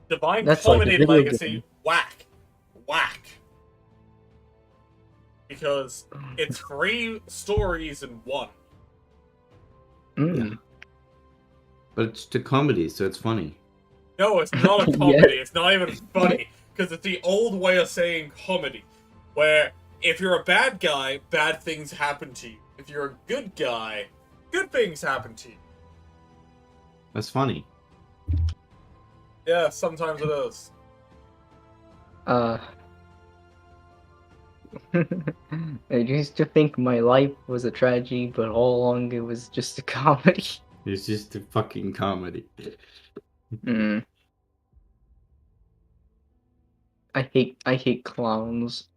Divine That's like a Comedy video Legacy, game. whack. Whack. Because it's 3 stories in one. Mm. Yeah. But it's to comedy, so it's funny. No, it's not a comedy. It's not even funny. Because it's the old way of saying comedy. Where, if you're a bad guy, bad things happen to you. If you're a good guy, good things happen to you. That's funny. Yeah, sometimes it is. I used to think my life was a tragedy, but all along it was just a comedy. It's just a fucking comedy. Mm. I hate clowns.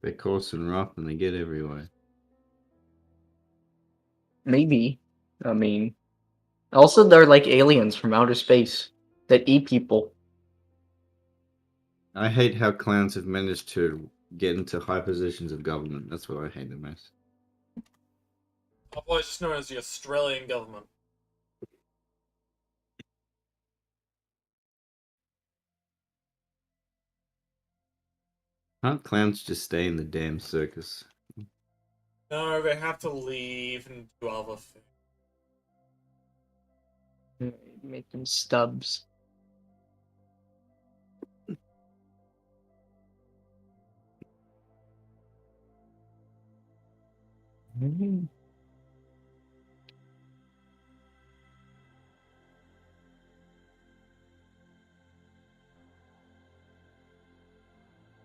They're coarse and rough and they get everywhere. Maybe. I mean, also they're like aliens from outer space that eat people. I hate how clowns have managed to get into high positions of government. That's what I hate the most. Otherwise just known as the Australian government. Can't clowns just stay in the damn circus? No, they have to leave and do other things. Make them stubs. Mm.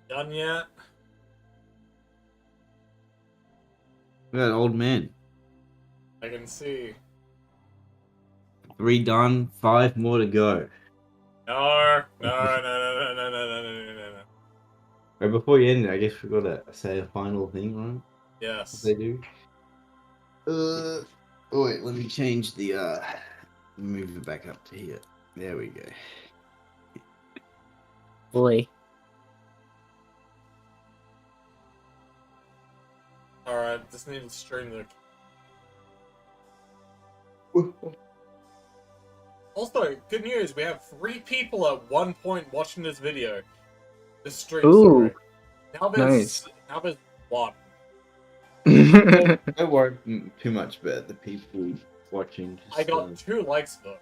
Done yet? Look at that old man. I can see. 3 done, 5 more to go. No, no. Right, before you end it, I guess we gotta say a final thing, right? What Yes. they do. Oh wait, let me change the move it back up to here. There we go. Boy. Alright, just need to stream the... Also, good news, we have 3 people at one point watching this video. This stream, Ooh. sorry. Now there's 1. Don't worry too much about the people watching. Just, I got 2 likes though.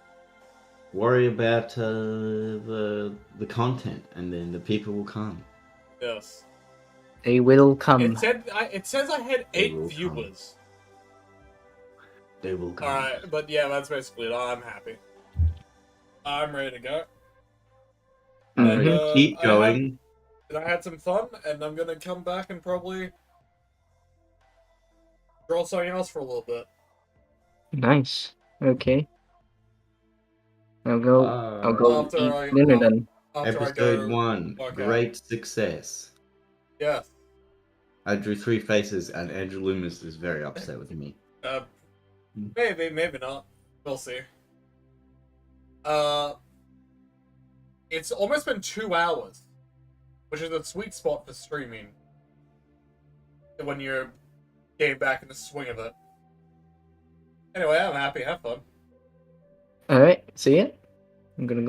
worry about the content, and then the people will come. Yes. They will come. It says I had They 8 will viewers. They will come. Alright, but yeah, that's basically it. I'm happy. I'm ready to go. I'm And, ready to keep I have- going. And I had some fun, and I'm gonna come back and probably draw something else for a little bit. Nice. Okay. I'll go. I'll go After eat I- dinner after- then. After I Episode go, 1, okay. great success. Yes. I drew 3 faces, and Andrew Loomis is very upset with me. Maybe, maybe not. We'll see. It's almost been 2 hours, which is a sweet spot for streaming. When you're getting back in the swing of it. Anyway, I'm happy. Have fun. All right. See ya. I'm gonna go.